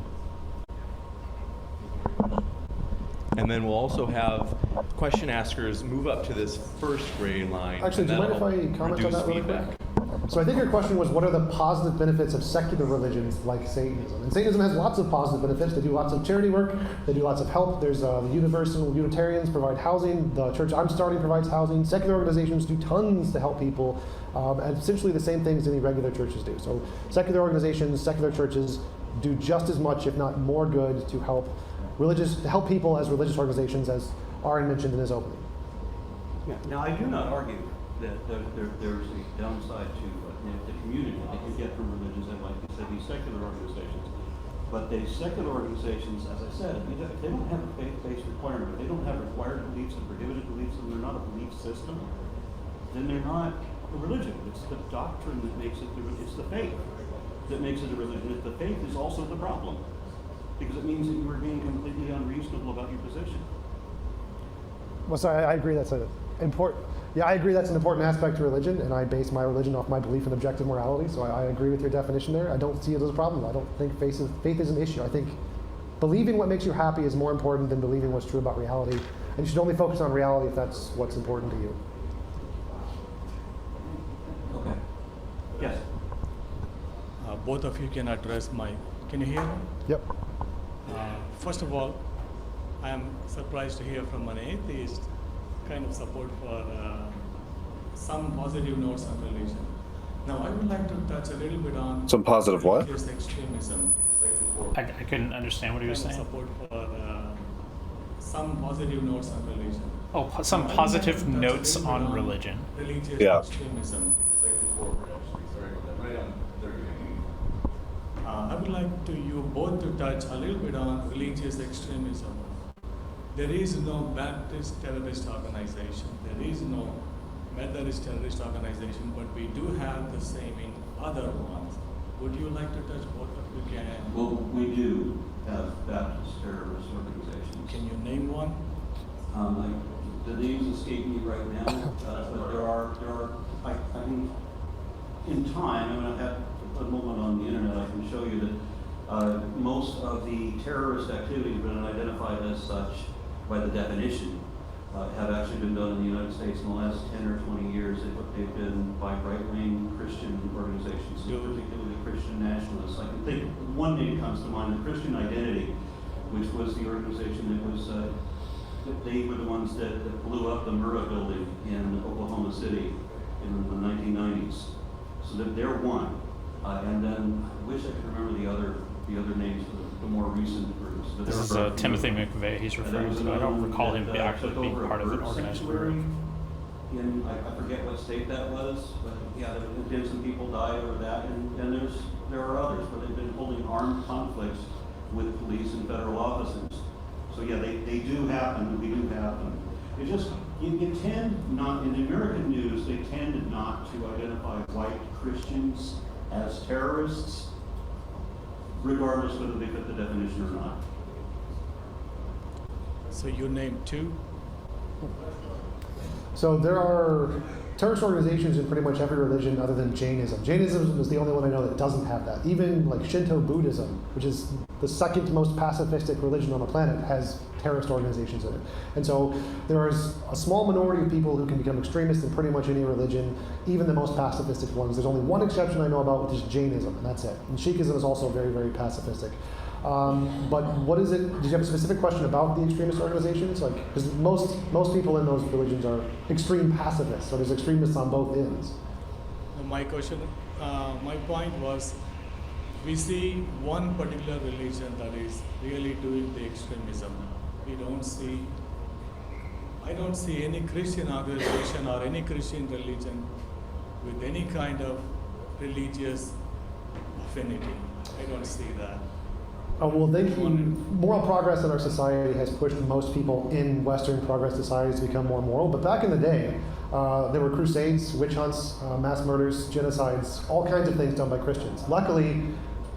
And then we'll also have question askers move up to this first grade line. Actually, do you mind if I comment on that really quick? feedback. So I think your question was, what are the positive benefits of secular religions like Satanism? And Satanism has lots of positive benefits. They do lots of charity work. They do lots of help. There's the Universal Unitarians provide housing. The church I'm starting provides housing. Secular organizations do tons to help people, and essentially the same things any regular churches do. So secular organizations, secular churches do just as much, if not more, good to help people as religious organizations, as Aaron mentioned in his opening. Yeah. Now, I do not argue that there's a downside to the community that you get from religions and, like you said, these secular organizations. But the secular organizations, as I said, if they don't have a faith-based requirement, if they don't have required beliefs and prohibited beliefs, and they're not a belief system, then they're not a religion. It's the doctrine that makes it, it's the faith that makes it a religion. If the faith is also the problem, because it means that you are being completely unreasonable about your position. Well, sorry, I agree that's an important. Yeah, I agree that's an important aspect to religion, and I base my religion off my belief in objective morality. So I agree with your definition there. I don't see it as a problem. I don't think faith is an issue. I think believing what makes you happy is more important than believing what's true about reality. And you should only focus on reality if that's what's important to you. Okay. Yes. Both of you can address can you hear me? Yep. First of all, I am surprised to hear from an atheist kind of support for some positive notes on religion. Now, I would like to touch a little bit on Some positive what? religious extremism. I couldn't understand what he was Kind of saying. support for some positive notes on religion. Oh, some Now, I would positive like to touch a notes little bit on religion. Religious Yeah. extremism. I would like you both to touch a little bit on religious extremism. There is no Baptist terrorist organization. There is no Methodist terrorist organization, but we do have the same in other ones. Would you like to touch both of you? Well, we do have Baptist terrorist organizations. Can you name one? The names escape me right now, but there are. I mean, in time, I mean, I've had a moment on the internet, I can show you that most of the terrorist activity has been identified as such by the definition have actually been done in the United States in the last 10 or 20 years. They've been by right-wing Christian organizations, particularly Christian nationalists. I can think one name comes to mind, the Christian Identity, which was the organization that was, they were the ones that blew up the Murrah building in Oklahoma City in the 1990s. So that they're one. And then I wish I could remember the other names for the more recent groups. But This is Timothy McVeigh he's referring to. I don't recall him actually being part of an organized group. In, I forget what state that was, but yeah, there have been some people died over that, and there are others where they've been holding armed conflicts with police and federal officers. So yeah, they do happen, we do happen. It just, you tend not, in the American news, they tend not to identify white Christians as terrorists, regardless whether they fit the definition or not. So you named two? So there are terrorist organizations in pretty much every religion other than Jainism. Jainism is the only one I know that doesn't have that. Even like Shinto Buddhism, which is the second most pacifistic religion on the planet, has terrorist organizations in it. And so there is a small minority of people who can become extremists in pretty much any religion, even the most pacifistic ones. There's only one exception I know about, which is Jainism, and that's it. And Sikhism is also very, very pacifistic. But what is it? Did you have a specific question about the extremist organizations? Like, because most people in those religions are extreme pacifists, so there's extremists on both ends. My question, my point was, we see one particular religion that is really doing the extremism. I don't see any Christian organization or any Christian religion with any kind of religious affinity. I don't see that. Well, moral progress in our society has pushed most people in Western progress societies to become more moral. But back in the day, there were crusades, witch hunts, mass murders, genocides, all kinds of things done by Christians. Luckily,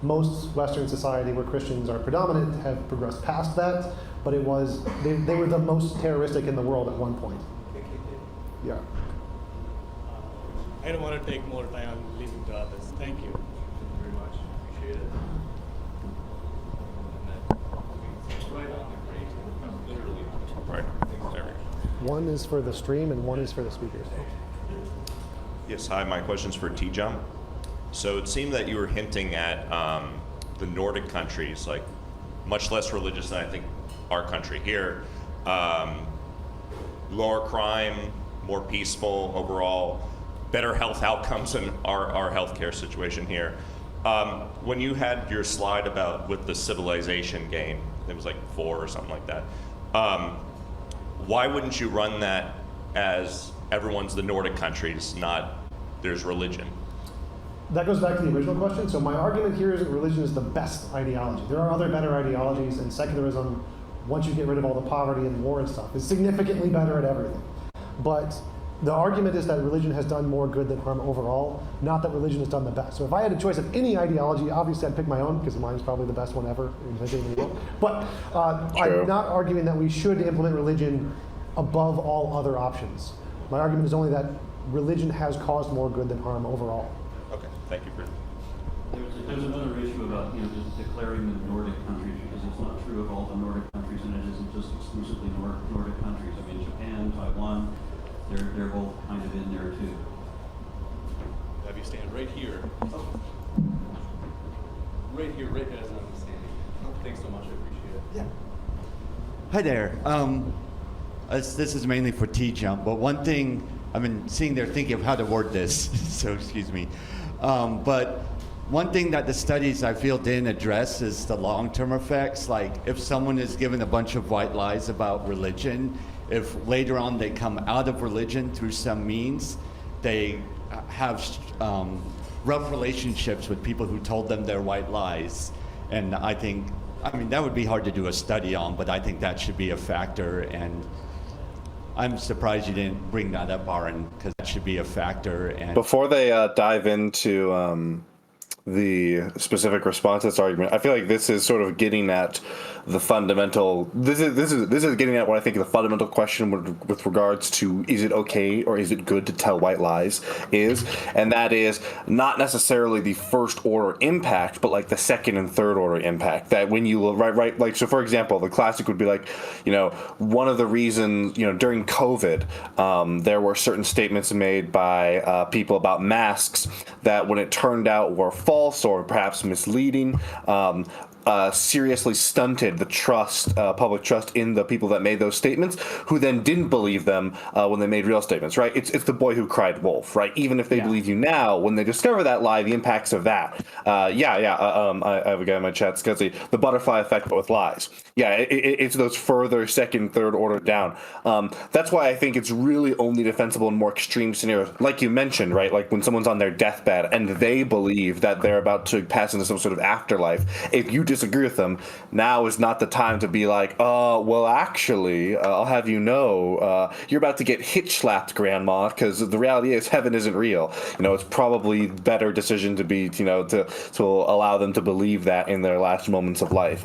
most Western society where Christians are predominant have progressed past that, but they were the most terroristic in the world at one point. Yeah. I don't want to take more time. I'm leaving to others. Thank you. Very much. Appreciate it. Right. There we go. One is for the stream and one is for the speakers. Yes, hi, my question's for TJump. So it seemed that you were hinting at the Nordic countries, like much less religious than I think our country here. Lower crime, more peaceful overall, better health outcomes in our healthcare situation here. When you had your slide about with the civilization game, it was like 4 or something like that. Why wouldn't you run that as everyone's the Nordic countries, not there's religion? That goes back to the original question. So my argument here is that religion is the best ideology. There are other better ideologies, and secularism, once you get rid of all the poverty and war and stuff, is significantly better at everything. But the argument is that religion has done more good than harm overall, not that religion has done the best. So if I had a choice of any ideology, obviously I'd pick my own, because mine's probably the best one ever invented in the world. But I'm not arguing that we should implement religion above all other options. My argument is only that religion has caused more good than harm overall. Okay, thank you for There's another issue about just declaring the Nordic countries, because it's not true of all the Nordic countries, and it isn't just exclusively Nordic countries. I mean, Japan, Taiwan, they're both kind of in there too. Have you stand right here. Right here, right as I'm standing. Thanks so much, I appreciate it. Yeah. Hi there. This is mainly for TJump, but one thing I've been sitting there thinking of how to word this, so excuse me. But one thing that the studies I feel didn't address is the long-term effects. Like if someone is given a bunch of white lies about religion, if later on they come out of religion through some means, they have rough relationships with people who told them their white lies. And I mean, that would be hard to do a study on, but I think that should be a factor. And I'm surprised you didn't bring that up, Aaron, because that should be a factor. And Before they dive into the specific response to this argument, I feel like this is sort of getting at the fundamental. This is getting at what I think the fundamental question with regards to is it okay or is it good to tell white lies is, and that is not necessarily the first order impact, but like the second and third order impact. That when you right, like so, for example, the classic would be like, one of the reasons during COVID, there were certain statements made by people about masks that when it turned out were false or perhaps misleading, seriously stunted the trust, public trust in the people that made those statements, who then didn't believe them when they made real statements, right? It's the boy who cried wolf, right? Even if they believe you now, when they discover that lie, the impacts of that. I have a guy in my chat, Scuzzy, the butterfly effect, but with lies. Yeah, it's those further second, third order down. That's why I think it's really only defensible in more extreme scenarios, like you mentioned, right? Like when someone's on their deathbed and they believe that they're about to pass into some sort of afterlife. If you disagree with them, now is not the time to be like, well, actually, I'll have you know, you're about to get hitch slapped, Grandma, because the reality is heaven isn't real. It's probably better decision to be, to allow them to believe that in their last moments of life.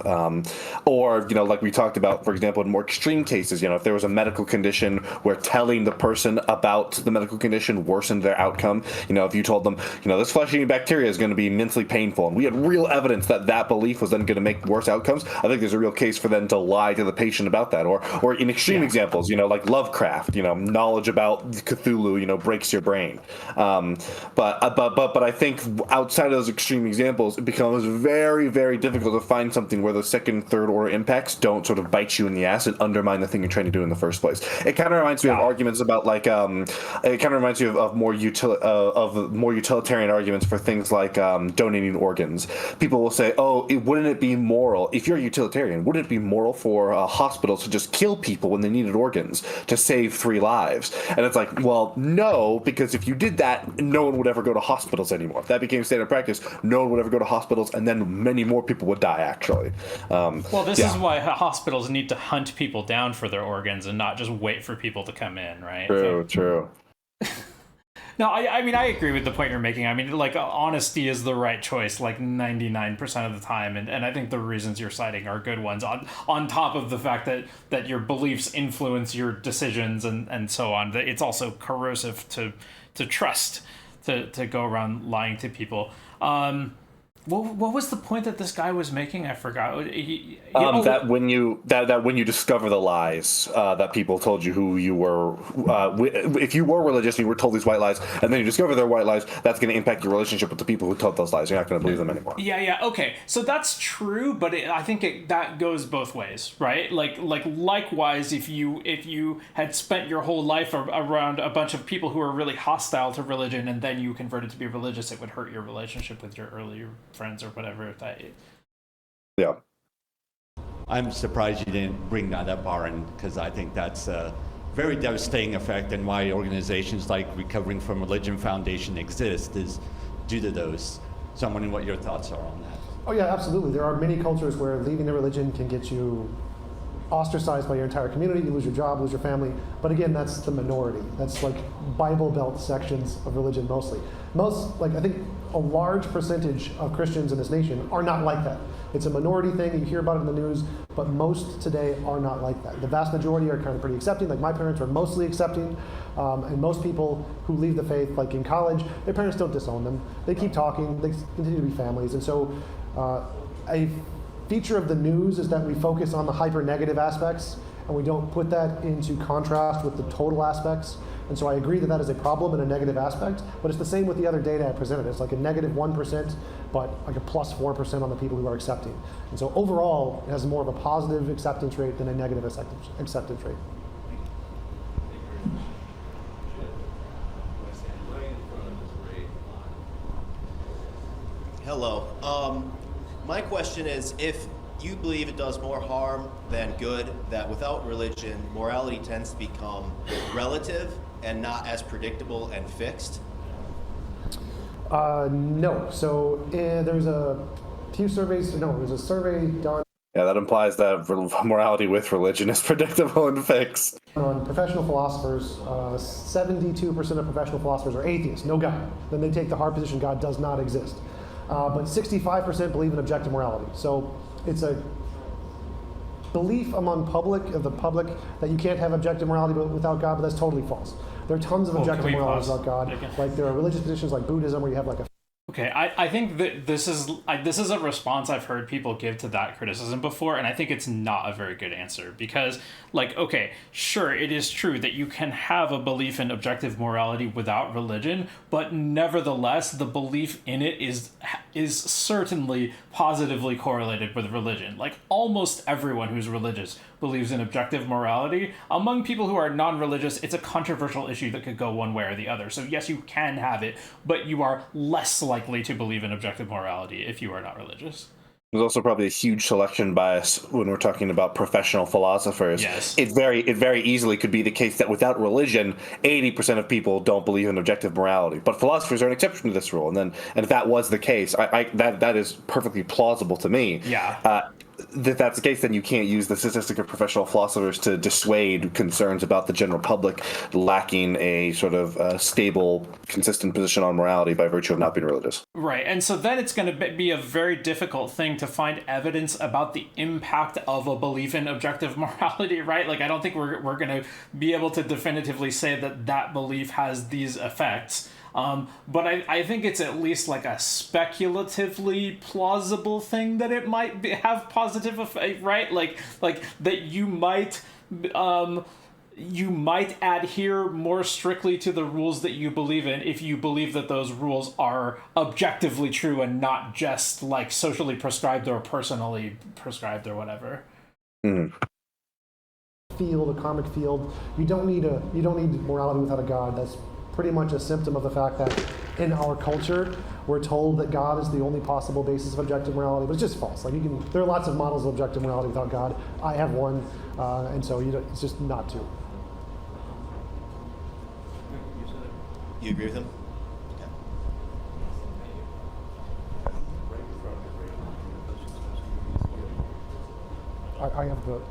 Or, like we talked about, for example, in more extreme cases, if there was a medical condition where telling the person about the medical condition worsened their outcome, if you told them, this flesh-eating bacteria is going to be immensely painful, and we had real evidence that belief was then going to make worse outcomes, I think there's a real case for them to lie to the patient about that. Or in extreme examples, like Lovecraft, knowledge about Cthulhu, breaks your brain. But I think outside of those extreme examples, it becomes very, very difficult to find something where those second, third order impacts don't sort of bite you in the ass and undermine the thing you're trying to do in the first place. It kind of reminds me of arguments about it kind of reminds you of more utilitarian arguments for things like donating organs. People will say, wouldn't it be moral, if you're a utilitarian, wouldn't it be moral for hospitals to just kill people when they needed organs to save 3 lives? And it's like, well, no, because if you did that, no one would ever go to hospitals anymore. If that became standard practice, no one would ever go to hospitals, and then many more people would die, actually. Well, this is why hospitals need to hunt people down for their organs and not just wait for people to come in, right? True. No, I mean, I agree with the point you're making. I mean, like, honesty is the right choice, like 99% of the time. And I think the reasons you're citing are good ones, on top of the fact that your beliefs influence your decisions and so on. It's also corrosive to trust, to go around lying to people. What was the point that this guy was making? I forgot. That when you discover the lies that people told you who you were, if you were religious and you were told these white lies, and then you discover they're white lies, that's going to impact your relationship with the people who told those lies. You're not going to believe them anymore. Yeah. Okay, so that's true, but I think that goes both ways, right? Like likewise, if you had spent your whole life around a bunch of people who are really hostile to religion, and then you converted to be religious, it would hurt your relationship with your earlier friends or whatever. Yeah. I'm surprised you didn't bring that up, Aaron, because I think that's a very devastating effect, and why organizations like Recovering from Religion Foundation exist is due to those. So I'm wondering what your thoughts are on that. Oh yeah, absolutely. There are many cultures where leaving a religion can get you ostracized by your entire community, you lose your job, lose your family. But again, that's the minority. That's like Bible Belt sections of religion mostly. I think a large percentage of Christians in this nation are not like that. It's a minority thing, you hear about it in the news, but most today are not like that. The vast majority are kind of pretty accepting, like my parents are mostly accepting, and most people who leave the faith, like in college, their parents don't disown them. They keep talking, they continue to be families. And so a feature of the news is that we focus on the hyper-negative aspects, and we don't put that into contrast with the total aspects. And so I agree that that is a problem and a negative aspect, but it's the same with the other data I presented. It's like a negative 1%, but like a plus 4% on the people who are accepting. And so overall, it has more of a positive acceptance rate than a negative acceptance rate. Hello. My question is, if you believe it does more harm than good, that without religion, morality tends to become relative and not as predictable and fixed? No. So there's a few surveys, there's a survey done. Yeah, that implies that morality with religion is predictable and fixed. On professional philosophers, 72% of professional philosophers are atheists, no God. Then they take the hard position God does not exist. But 65% believe in objective morality. So it's a belief among the public that you can't have objective morality without God, but that's totally false. There are tons of objective morality without God. Like there are religious positions like Buddhism where you have like a Okay, I think that this is a response I've heard people give to that criticism before, and I think it's not a very good answer because, like, okay, sure, it is true that you can have a belief in objective morality without religion, but nevertheless, the belief in it is certainly positively correlated with religion. Like, almost everyone who's religious believes in objective morality. Among people who are non-religious, it's a controversial issue that could go one way or the other. So yes, you can have it, but you are less likely to believe in objective morality if you are not religious. There's also probably a huge selection bias when we're talking about professional philosophers. Yes. It very easily could be the case that without religion, 80% of people don't believe in objective morality. But philosophers are an exception to this rule. And if that was the case, that is perfectly plausible to me. Yeah. If that's the case, then you can't use the statistic of professional philosophers to dissuade concerns about the general public lacking a sort of stable, consistent position on morality by virtue of not being religious. Right, and so then it's going to be a very difficult thing to find evidence about the impact of a belief in objective morality, right? Like, I don't think we're going to be able to definitively say that belief has these effects. But I think it's at least like a speculatively plausible thing that it might have positive effect, right? Like that you might adhere more strictly to the rules that you believe in if you believe that those rules are objectively true and not just like socially prescribed or personally prescribed or whatever. Mm-hmm. Field, a karmic field. You don't need morality without a God. That's pretty much a symptom of the fact that in our culture we're told that God is the only possible basis of objective morality, but it's just false. Like there are lots of models of objective morality without God. I have one, and so it's just not true. You agree with him? I have the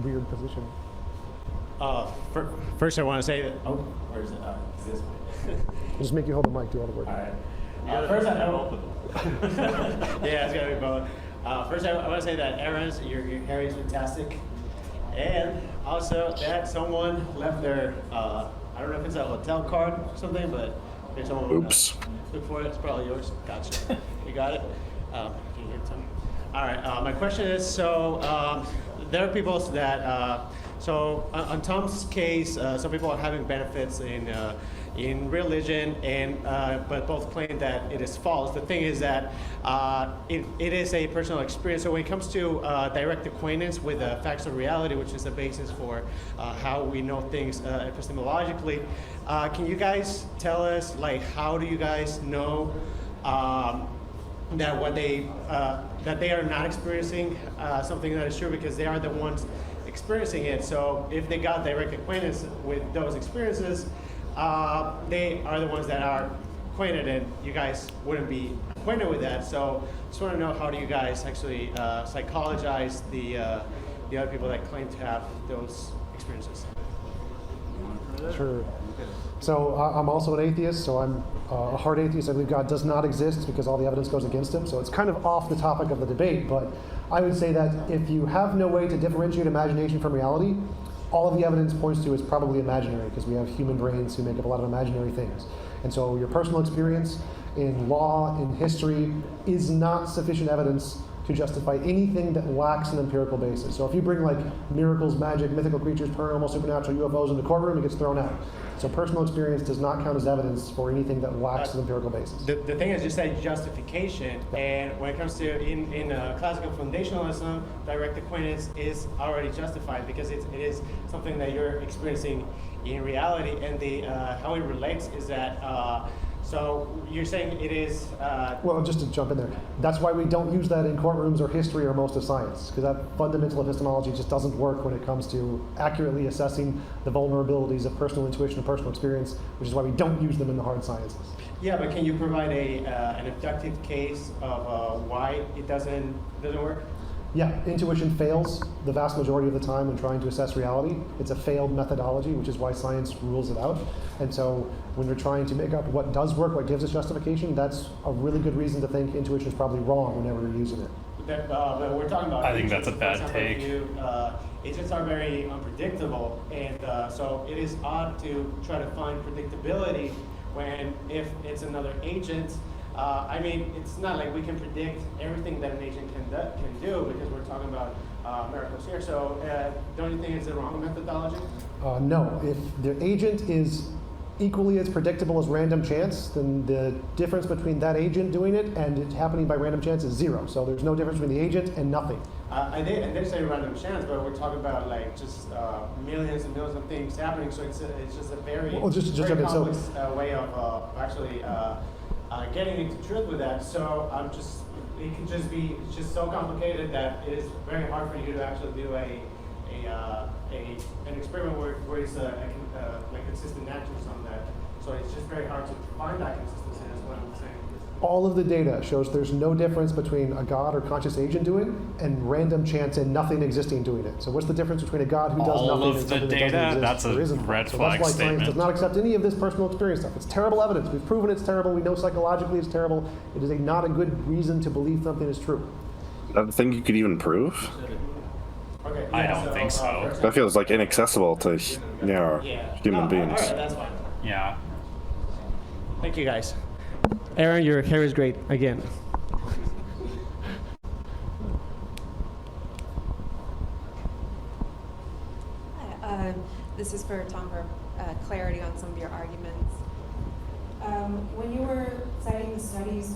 weird position. First, I want to say that. Oh, where is it? Is this way? Just make you hold the mic, do all the work. All right. First, I know. Yeah, it's gotta be both. First, I want to say that Aaron's your hair is fantastic, and also that someone left their I don't know if it's a hotel card or something, but there's someone. Oops. Look for it. It's probably yours. Gotcha. You got it. Can you hear Tom? All right. My question is so there are people that. So on Tom's case, some people are having benefits in religion, and but both claim that it is false. The thing is that it is a personal experience. So when it comes to direct acquaintance with the facts of reality, which is the basis for how we know things epistemologically, can you guys tell us, like, how do you guys know that that they are not experiencing something that is true because they are the ones experiencing it? So if they got direct acquaintance with those experiences, they are the ones that are acquainted, and you guys wouldn't be acquainted with that. So just want to know, how do you guys actually psychologize the other people that claim to have those experiences? Sure. So I'm also an atheist, so I'm a hard atheist. I believe God does not exist because all the evidence goes against him. So it's kind of off the topic of the debate, but I would say that if you have no way to differentiate imagination from reality, all of the evidence points to is probably imaginary, because we have human brains who make up a lot of imaginary things. And so your personal experience in law, in history, is not sufficient evidence to justify anything that lacks an empirical basis. So if you bring like miracles, magic, mythical creatures, paranormal, supernatural, UFOs in the courtroom, it gets thrown out. So personal experience does not count as evidence for anything that lacks an empirical basis. The thing is just that justification, and when it comes to in classical foundationalism, direct acquaintance is already justified because it is something that you're experiencing in reality, and the how it relates is that. So you're saying it is... Well, just to jump in there, that's why we don't use that in courtrooms or history or most of science, because that fundamental epistemology just doesn't work when it comes to accurately assessing the vulnerabilities of personal intuition and personal experience, which is why we don't use them in the hard sciences. Yeah, but can you provide an objective case of why it doesn't work? Yeah, intuition fails the vast majority of the time when trying to assess reality. It's a failed methodology, which is why science rules it out. And so when you're trying to make up what does work, what gives us justification, that's a really good reason to think intuition is probably wrong whenever you're using it. that we're talking about. I think that's a For bad example, take. Agents are very unpredictable, and so it is odd to try to find predictability when if it's another agent. I mean, it's not like we can predict everything that an agent can do because we're talking about miracles here. So don't you think it's the wrong methodology? No. If the agent is equally as predictable as random chance, then the difference between that agent doing it and it happening by random chance is zero. So there's no difference between the agent and nothing. I did say random chance, but we're talking about like just millions and millions of things happening. So it's just a very, very complex way of actually getting into truth with that. So it can just be just so complicated that it is very hard for you to actually do an experiment where it's like consistent answers on that. So it's just very hard to find that consistency. That's what I'm saying. All of the data shows there's no difference between a god or conscious agent doing it and random chance and nothing existing doing it. So what's the difference between a god who does nothing and something that doesn't exist or isn't? Red So flag that's why statement. science does not accept any of this personal experience stuff. It's terrible evidence. We've proven it's terrible. We know psychologically it's terrible. It is not a good reason to believe something is true. I think you could even prove. Okay, I don't think so. That feels like inaccessible to human beings. All right, that's fine. Yeah. Thank you, guys. Aaron, your hair is great again. Hi, this is for Tom for clarity on some of your arguments. When you were citing the studies,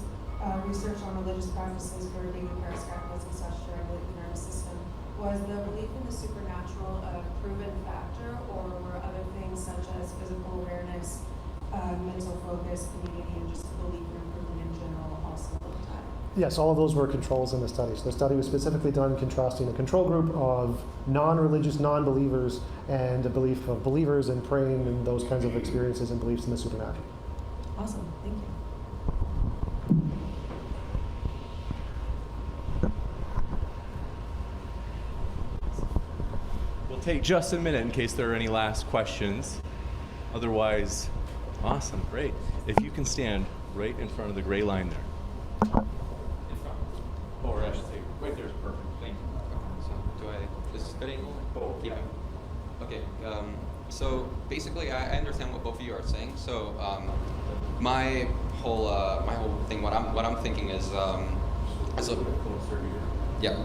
research on religious practices for David Perescopos and such during the nervous system, was the belief in the supernatural a proven factor, or were other things such as physical awareness, mental focus, community, and just belief in improvement in general also looked at? Yes, all of those were controls in the study. So the study was specifically done contrasting a control group of non-religious, non-believers and a belief of believers and praying and those kinds of experiences and beliefs in the supernatural. Awesome, thank you. We'll take just a minute in case there are any last questions. Otherwise, awesome, great. If you can stand right in front of the gray line there. In front. Or I should say, right there is perfect. Thank you. So, is this good angle? Oh, yeah. Okay, so basically I understand what both of you are saying. So my whole thing, what I'm thinking is yeah.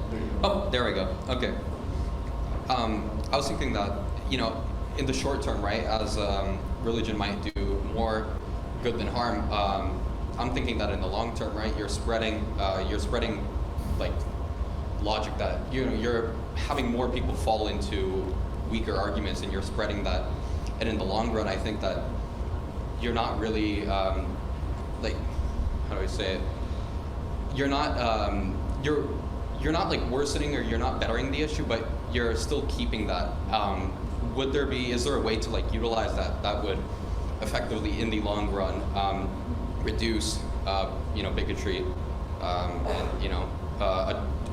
Oh, there we go. Okay. I was thinking that, in the short term, right, as religion might do more good than harm, I'm thinking that in the long term, right, you're spreading like logic that you're having more people fall into weaker arguments, and you're spreading that. And in the long run, I think that you're not really like, how do I say it? You're not like worsening, or you're not bettering the issue, but you're still keeping that. Is there a way to like utilize that would effectively in the long run reduce bigotry and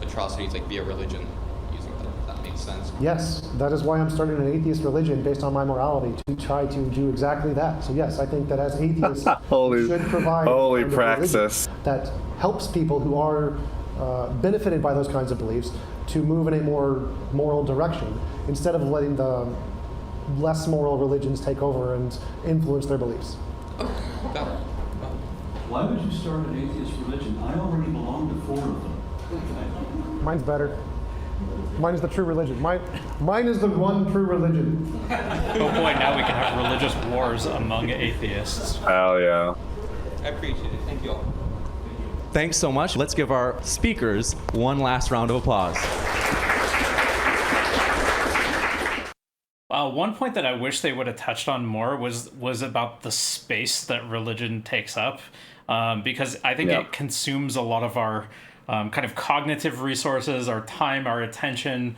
atrocities like via religion, using that makes sense? Yes, that is why I'm starting an atheist religion based on my morality, to try to do exactly that. So yes, I think that as atheists, we should provide holy a praxis that helps people who are benefited by those kinds of beliefs to move in a more moral direction, instead of letting the less moral religions take over and influence their beliefs. Why would you start an atheist religion? I already belong to 4 of them. Mine's better. Mine is the true religion. Mine is the one true religion. Oh boy, now we can have religious wars among atheists. Hell yeah. I appreciate it. Thank you all. Thanks so much. Let's give our speakers one last round of applause. One point that I wish they would have touched on more was about the space that religion takes up, because I think it consumes a lot of our kind of cognitive resources, our time, our attention,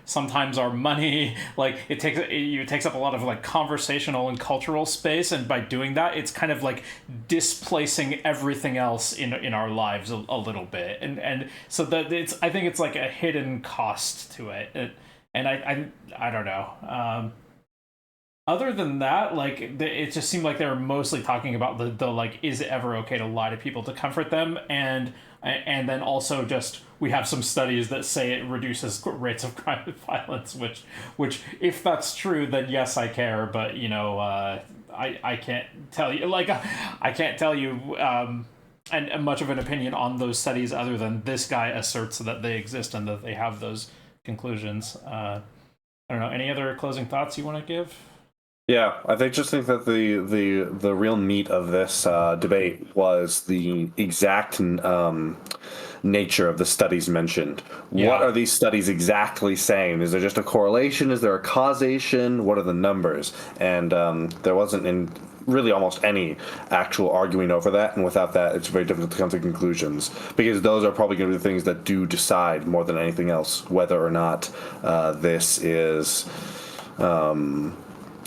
sometimes our money. Like it takes up a lot of like conversational and cultural space, and by doing that, it's kind of like displacing everything else in our lives a little bit, and so that I think it's like a hidden cost to it. And I don't know. other than that, like, it just seemed like they were mostly talking about the like, is it ever okay to lie to people to comfort them, and then also just we have some studies that say it reduces rates of crime and violence, which if that's true, then yes, I care, but I can't tell you, like, I can't tell you and much of an opinion on those studies other than this guy asserts that they exist and that they have those conclusions. I don't know. Any other closing thoughts you want to give? Yeah, I just think that the real meat of this debate was the exact nature of the studies mentioned. Yeah. What are these studies exactly saying? Is there just a correlation? Is there a causation? What are the numbers? And there wasn't really almost any actual arguing over that, and without that, it's very difficult to come to conclusions, because those are probably going to be the things that do decide more than anything else whether or not this is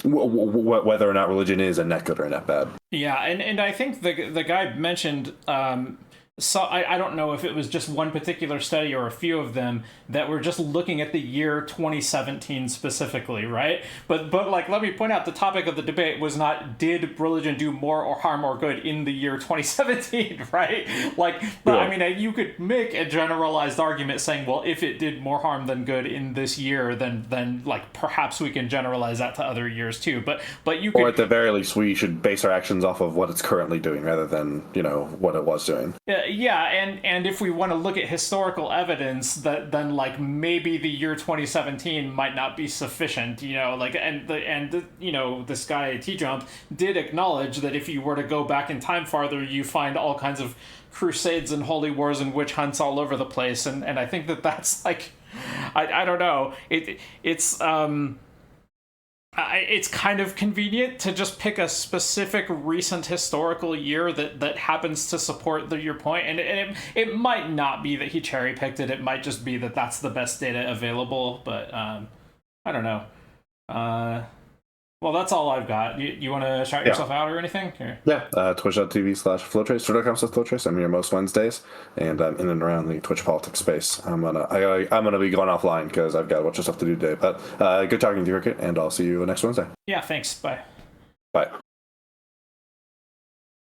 whether or not religion is a net good or a net bad. Yeah, and I think the guy mentioned, so I don't know if it was just one particular study or a few of them that were just looking at the year 2017 specifically, right? But like, let me point out, the topic of the debate was not, did religion do more or harm or good in the year 2017, right? Like, but I mean, you could make a generalized argument saying, well, if it did more harm than good in this year, then like perhaps we can generalize that to other years too. But you could, or at the very least, we should base our actions off of what it's currently doing rather than what it was doing. Yeah, and if we want to look at historical evidence, then like maybe the year 2017 might not be sufficient, like, and this guy TJump did acknowledge that if you were to go back in time farther, you find all kinds of crusades and holy wars and witch hunts all over the place, and I think that's like, I don't know, it's kind of convenient to just pick a specific recent historical year that happens to support your point, and it might not be that he cherry picked it. It might just be that that's the best data available. But I don't know. Well, that's all I've got. You want to shout yourself out or anything? Here. Yeah, twitch.tv/Flowtrace, twitter.com/Flowtrace. I'm here most Wednesdays, and I'm in and around the Twitch politics space. I'm gonna be going offline because I've got a bunch of stuff to do today. But good talking to you, Cricket, and I'll see you next Wednesday. Yeah, thanks. Bye. Bye.